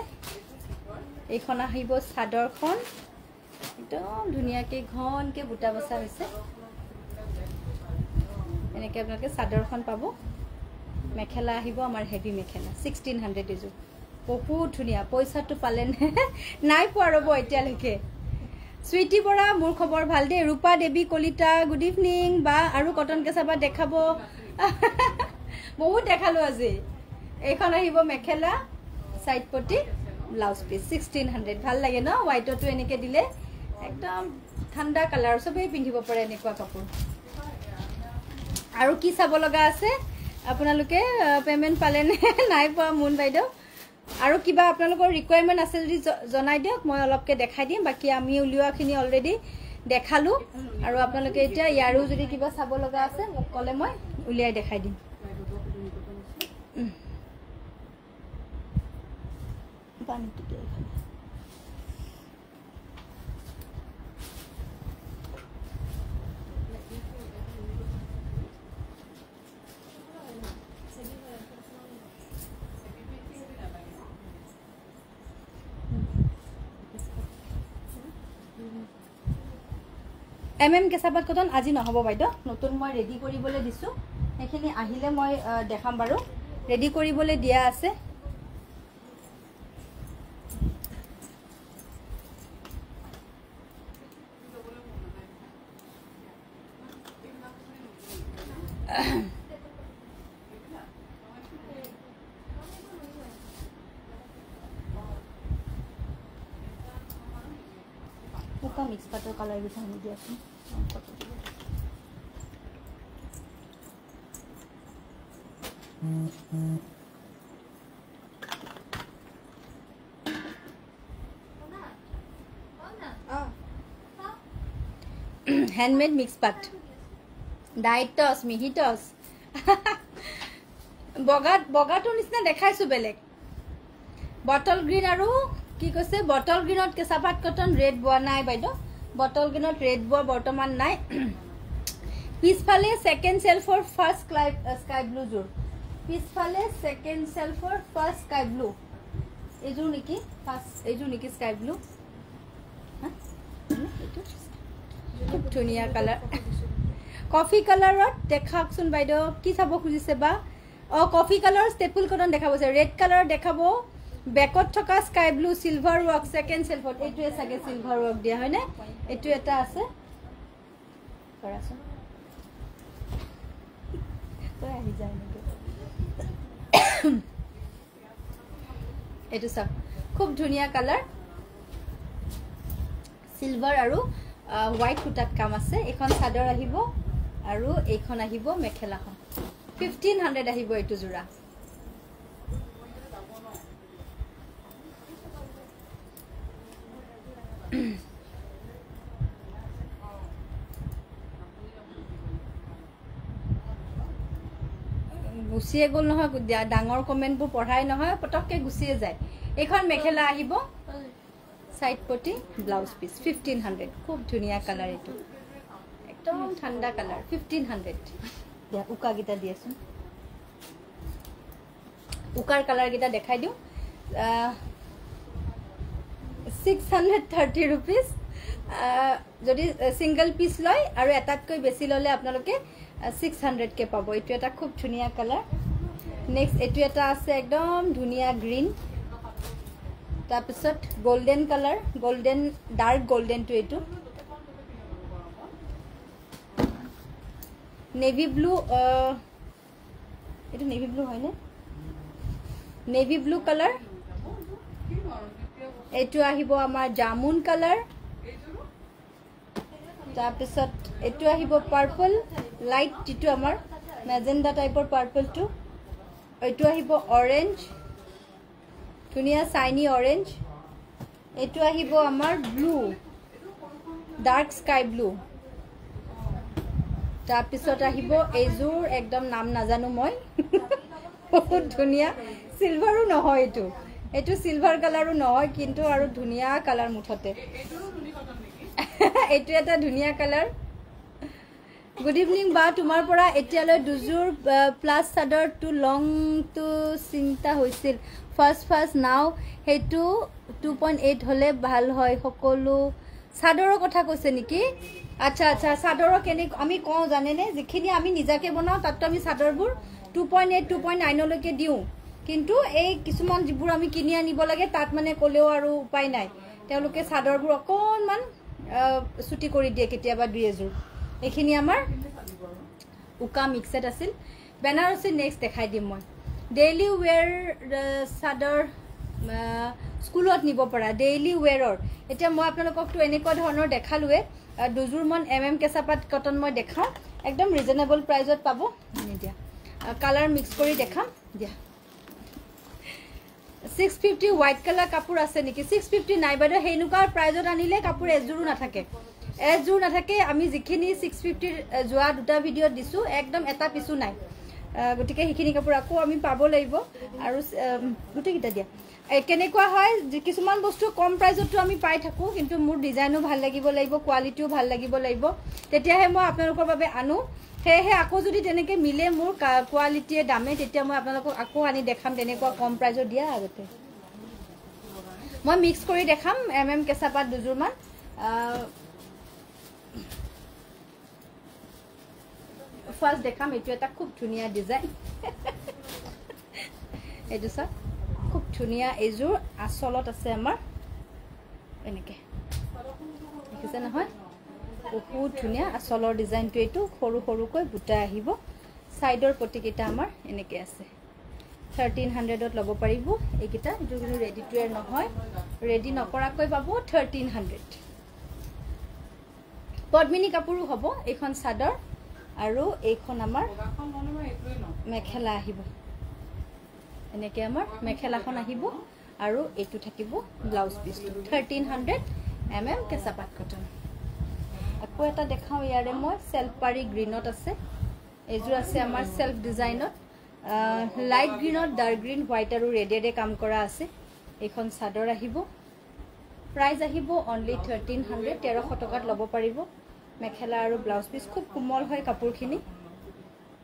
এইখন আহিব চাদৰখন একদম ধুনীয়াকৈ ঘনকৈ বুটা বসা হৈছে এনেকৈ আপোনালোকে চাদৰখন পাব মেখেলা আহিব আমাৰ হেভি মেখেলা 1600 এযোৰ বহুত ধুনীয়া পইচাটো পালে নাই পোৱা ৰ'ব এতিয়ালৈকে সুইটি বৰা মোৰ খবৰ ভাল দে ৰূপা দেৱী কলিতা গুড ইভিনিং বা আৰু কটন কেঁচাপাত দেখাব বহুত দেখালো আজি এইখন আহিব মেখেলা সাইড পটি ব্লাউজ পিস 1600 ভাল লাগে ন হোৱাইটটো এনেকৈ দিলে একদম ঠাণ্ডা কালাৰ সবেই পিন্ধিব পাৰে এনেকুৱা কাপোৰ আৰু কি চাব লগা আছে আপোনালোকে পেমেন্ট পালে নাই পোৱা মুন বাইদেউ আৰু কিবা আপোনালোকৰ ৰিকুৱাৰমেন্ট আছে যদি জনাই দিয়ক মই অলপকে দেখাই দিম বাকি আমি উলিওৱাখিনি অলৰেডি দেখালো আৰু আপোনালোকে এতিয়া ইয়াৰো যদি কিবা চাব লগা আছে মোক কলে মই উলিয়াই দেখাই দিম পানীটো দিয়ে কেঁচাপাত কটন আজি নহব বাইদেউ নতুন মই ৰেডি কৰিবলৈ দিছো এখিনি আহিলে মই দেখাম বাৰু ৰেডি কৰিবলৈ দিয়া আছে Muka mix pato kalau bisa media sih. Handmade mix pat. Diet toss, mihi toss. Bogato nisna dekhaisu belek. Bottle green aru কি কৈছে বটল গ্ৰীনত কেঁচাপাত কটন ৰেড বোৱা নাই বাইদেউ বটল গ্ৰীনত ৰেড বোৱা বৰ্তমান নাই পিছফালে সেকেন্ড সেলফৰ ফাৰ্স্ট স্কাই ব্লু জোৰ পিছফালে সেকেন্ড সেলফৰ ফাৰ্স্ট স্কাই ব্লু এযোৰ নেকি ফাৰ্স্ট এযোৰ নেকি স্কাই ব্লু খুব ধুনীয়া কালাৰ কফি কালাৰত দেখাকচোন বাইদেউ কি চাব খুজিছে বা কফি কালাৰ ষ্টেপল কটন দেখাব ৰেড কালাৰ দেখাব বেকত থকা sky blue silver work second সেলফত এটো এসাগে সিলভাৰ ওয়াৰ্ক দিয়া হয় না এটো এটা আছে কৰাছো তই আহি যায় এনেকৈ এইটো চাওক খুব ধুনীয়া কালাৰ সিলভাৰ আৰু হোৱাইট সূতাত কাম আছে এখন চাদৰ আহিব আৰু এইখন আহিব মেখেলাখন 1500 আহিব এইটো জোৰা গুছিয়ে গ'ল নহয় ডাঙৰ কমেণ্টবোৰ পঢ়াই নহয় পটককৈ গুছিয়ে যায় এইখন মেখেলা আহিব সাইড পটি ব্লাউজ পিস 1500 খুব ধুনিয়া কালার এটো একদম ঠান্ডা কালার 1500 দিয়া উকা গিটা দিয়েছুন উকাৰ কালাৰ গিটা দেখাই দিও 630 रुपीस যদি সিঙ্গল পিস লয় আৰু এটাতকৈ বেছি ললে আপোনালোকে 600 কে পাবো এটো এটা খুব ধুনিয়া কালার নেক্সট এটো এটা আছে একদম ধুনিয়া গ্ৰীন তাৰপিছত golden colour golden dark golden টু এটো নেভি ব্লু এটো নেভি ব্লু হয় না নেভি ব্লু কালার এটো আহিব আমাৰ জামুন কালাৰ তাৰপিছত এটো আহিব পাৰ্পল লাইট যেটো আমাৰ মেজেন্ডা টাইপৰ পাৰ্পল টু এটো আহিব অৰেঞ্জ ধুনিয়া শাইনি অৰেঞ্জ এটো আহিব আমাৰ ব্লু ডাৰ্ক স্কাই ব্লু তাৰপিছত আহিব এজুৰ একদম নাম নাজানো মই বহুত ধুনিয়া সিলভাৰো নহয় এটো এটো সিলভাৰ কালাৰও নহয় কিন্তু আৰু ধুনিয়া কালাৰ মুঠতে এটো এটা ধুনিয়া কালাৰ গুড ইভিনিং বা তোমাৰ পৰা এতিয়ালৈ দুজুৰ প্লাস চাদৰ টু লং টু চিন্তা হৈছিল ফাৰ্স্ট নাও হেতু 2.8 হলে ভাল হয় সকলো চাদৰৰ কথা কৈছে নেকি আচ্ছা আচ্ছা চাদৰৰ কেনে আমি কওঁ জানেনে যিখিনি আমি নিজাকে বনাও তাত আমি চাদৰবোৰ 2.8 2.9 লৈকে দিও কিন্তু এই কিছুমান যিবোৰ আমি কিনি আনিব লাগে তাত মানে কলেও আৰু উপায় নাই তেওঁলোকে চাদৰবোৰ অকনমান ছুটি কৰি দিয়ে কেতিয়াবা দুই এজুৰ এখিনি আমাৰ উকা মিক্সড আছিল বেনাৰসী নেক্সট দেখাই দিম মই ডেইলি ওয়্যাৰ চাদৰ স্কুলত নিব পৰা ডেইলি ওয়্যাৰৰ এতিয়া মই আপোনালোকক তো এনেকুৱা ধৰণৰ দেখালুৱে দুজুৰ মন কেঁচাপাত কটন মই দেখাও একদম ৰিজনেবল প্ৰাইজত পাব দিয়া কালাৰ মিক্স কৰি দেখাম দিয়া 650 হোয়াইট কালাৰ কাপড় আছে নেকি 650 নাই বাইদেউ হেনুকাৰ প্ৰাইজত আনিলে কাপড় এজুৰো নাথাকে আমি যিখিনি 650 যোৱা দুটা ভিডিও দিছো একদম এটা পিছু নাই গটিকে হিখিনি কাপড় আকৌ আমি পাব লাগিব আৰু গুটি কিটা দিয়া কেনেকুৱা হয় কিছুমান বস্তু কম প্ৰাইজতো আমি পাই থাকো কিন্তু মোৰ ডিজাইনো ভাল লাগিব কোৱালিটিও ভাল লাগিব তেতিয়াহে মই আপোনালোকৰ বাবে আনো হেহে আকৌ যদি তেনেকে মিলে মোৰ কোৱালিটিয়ে দামে তেতিয়া মই আপোনালোকক আকৌ আনি দেখাম তেনেকুৱা কম প্ৰাইজত দিয়া আগতে মই মিক্স কৰি দেখাম কেঁচাপাত দুজুৰ মান ফার্স্ট দেখাম এটো এটা খুব ধুনিয়া ডিজাইন এটো সব খুব ধুনিয়া এজুৰ আসলত আছে আমাৰ এনেকে দেখিছে নহয় বহুত ধুনিয়া আসলৰ ডিজাইনটো এটো সৰু সৰুকৈ বুটা আহিব সাইডৰ পটিকিটা আমাৰ এনেকে আছে 1300 ত লব পাৰিব এইকিটা এটো কিন্তু ৰেডি টু এৰ নহয় ৰেডি নকৰাকৈ পাব 1300 পদ্মিনী কাপোৰো হ'ব এইখন চাদৰ আৰু এইখন আমাৰ মেখেলা আহিব এনেকে আমাৰ মেখেলাখন আহিব আৰু এটো থাকিব ব্লাউজ পিস 1300 কেঁচাপাত কটন আকৌ এটা দেখাও ইয়াৰে মই সেলফ পাৰি গ্ৰীনত আছে এজুৰ আছে আমাৰ সেলফ ডিজাইনত লাইট গ্ৰীনত ডাৰ্ক গ্ৰীন হোৱাইট আৰু ৰেডেৰে কাম কৰা আছে এইখন চাদৰ আহিব প্ৰাইস আহিব অনলি 1300 1300 টকাত লব পাৰিব মেখেলা আৰু ব্লাউজ পিস খুব কোমল হয় কাপোৰখিনি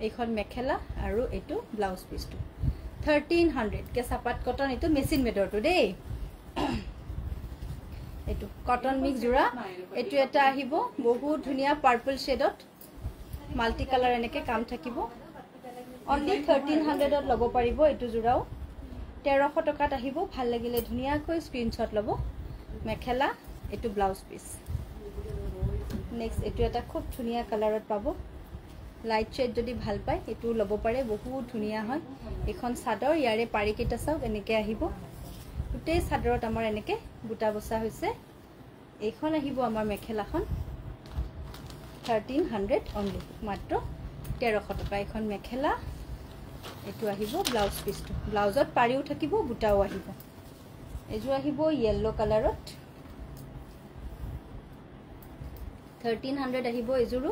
এইখন মেখেলা আৰু এটো ব্লাউজ পিসটো 1300 কেঁচাপাত কটন এটো মেচিন মেডৰটো দেই এটো কটন মিক্স জোৰা এটো এটা আহিব বহুত ধুনিয়া পাৰ্পল শেডত মাল্টি কালাৰ এনেকে কাম থাকিব অনলি 1300 ত লব পাৰিব এটো জোৰাও 1300 টকাত আহিব ভাল লাগিলে ধুনিয়াকৈ স্ক্ৰিনশ্বট লব মেখেলা এটো ব্লাউজ পিস নেক্সট এটো এটা খুব ধুনিয়া কালাৰত পাব লাইট শেড যদি ভাল পায় এইটো ল'ব পাৰে, বহুত ধুনীয়া হয়। এইখন চাদৰ, ইয়াৰে পাৰিকেইটা চাওক এনেকৈ আহিব। গোটেই চাদৰত আমাৰ এনেকৈ বুটা বচা হৈছে। এইখন আহিব আমাৰ মেখেলাখন 1300 অনলি, মাত্ৰ 1300 টকা এইখন মেখেলা। এইটো আহিব ব্লাউজ পিচটো, ব্লাউজত পাৰিও থাকিব, বুটাও আহিব। এইযোৰ আহিব য়েল্লো কালাৰত 1300 আহিব এইযোৰো।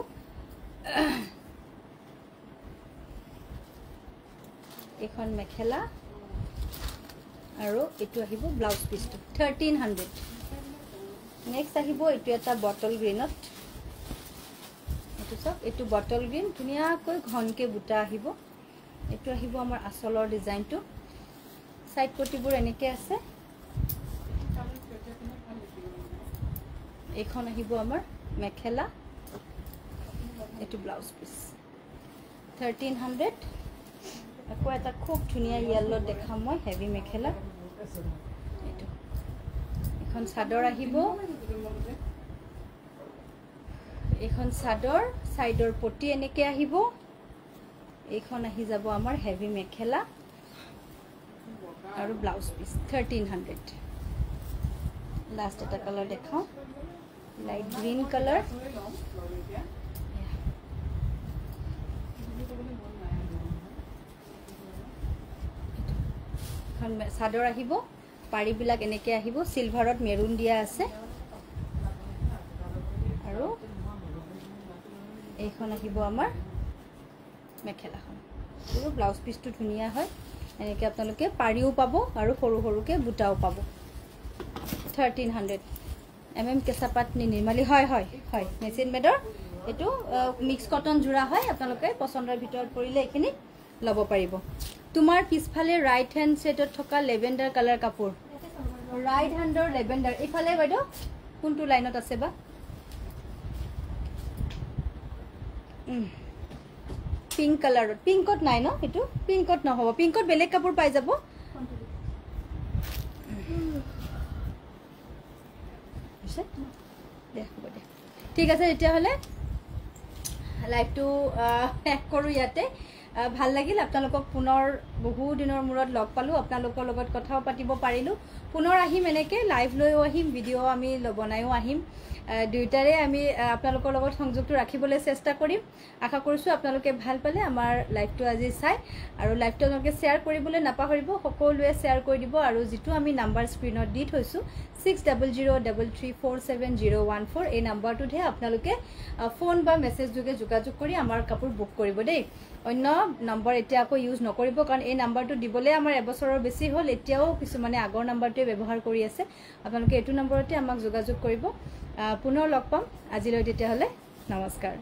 এইখন মেখেলা আৰু এইটো আহিব ব্লাউজ পিচটো 1300। নেক্সট আহিব এইটো এটা বটল গ্ৰীনত, এইটো চাওক, এইটো বটল গ্ৰীণ, ধুনীয়াকৈ ঘনকৈ বুটা আহিব। এইটো আহিব আমাৰ আঁচলৰ ডিজাইনটো, সাইড পটিবোৰ এনেকৈ আছে। এইখন আহিব আমাৰ মেখেলা, এইটো ব্লাউজ পিচ 1300। আকৌ এটা খুব ধুনীয়া য়েল্লো দেখাম মই, হেভি মেখেলা। এইটো এখন চাদৰ আহিব, এইখন চাদৰ, সাইডৰ পটি এনেকৈ আহিব। এইখন আহি যাব আমাৰ হেভি মেখেলা আৰু ব্লাউজ পিচ 1300। লাষ্ট এটা কালাৰ দেখাওঁ, লাইট গ্ৰীণ কালাৰ। এখন চাদৰ আহিব, পাৰিবিলাক এনেকৈ আহিব, চিলভাৰত মেৰুন দিয়া আছে। আৰু এইখন আহিব আমাৰ মেখেলাখন, আৰু ব্লাউজ পিচটো ধুনীয়া হয়। এনেকৈ আপোনালোকে পাৰিও পাব আৰু সৰু সৰুকৈ বুটাও পাব। 1300 কেঁচা পাট নিৰ্মালী, হয় হয় হয়, মেচিন মেডৰ। এইটো মিক্স কটন যোৰা হয়, আপোনালোকে পচন্দৰ ভিতৰত পৰিলে এইখিনি ল'ব পাৰিব। তোমাৰ পিছফালে ৰাইট হেণ্ড ছেটত থকা লেভেণ্ডাৰ কালাৰ কাপোৰ, ৰাইট হেণ্ডৰ লেভেণ্ডাৰ। এইফালে বাইদেউ কোনটো লাইনত আছে বা? পিংক কালাৰত, পিংকত নাই ন? এইটো পিংকত নহ'ব, পিংকত বেলেগ কাপোৰ পাই যাব। ঠিক আছে, তেতিয়াহ'লে লাইভটো শেষ কৰোঁ ইয়াতে। ভাল লাগিল আপোনালোকক পুনৰ বহু দিনৰ মূৰত লগ পালোঁ, আপোনালোকৰ লগত কথাও পাতিব পাৰিলোঁ। পুনৰ আহিম, এনেকৈ লাইভ লৈও আহিম, ভিডিঅ' আমি বনায়ো আহিম। দুয়োটাৰে আমি আপোনালোকৰ লগত সংযোগটো ৰাখিবলৈ চেষ্টা কৰিম। আশা কৰিছোঁ আপোনালোকে ভাল পালে আমাৰ লাইভটো আজি চাই, আৰু লাইভটো আপোনালোকে শ্বেয়াৰ কৰিবলৈ নাপাহৰিব, সকলোৱে শ্বেয়াৰ কৰি দিব। আৰু যিটো আমি নাম্বাৰ স্ক্ৰীণত দি থৈছোঁ 6003347014, এই নাম্বাৰটোতহে আপোনালোকে ফোন বা মেছেজ যোগে যোগাযোগ কৰি আমাৰ কাপোৰ বুক কৰিব দেই। অন্য নম্বৰ এতিয়া আকৌ ইউজ নকৰিব, কাৰণ এই নাম্বাৰটো দিবলৈ আমাৰ এবছৰৰ বেছি হ'ল। এতিয়াও কিছুমানে আগৰ নাম্বাৰটোৱে ব্যৱহাৰ কৰি আছে। আপোনালোকে এইটো নম্বৰতে আমাক যোগাযোগ কৰিব। পুনৰ লগ পাম আজিলৈ, তেতিয়াহ'লে নমস্কাৰ।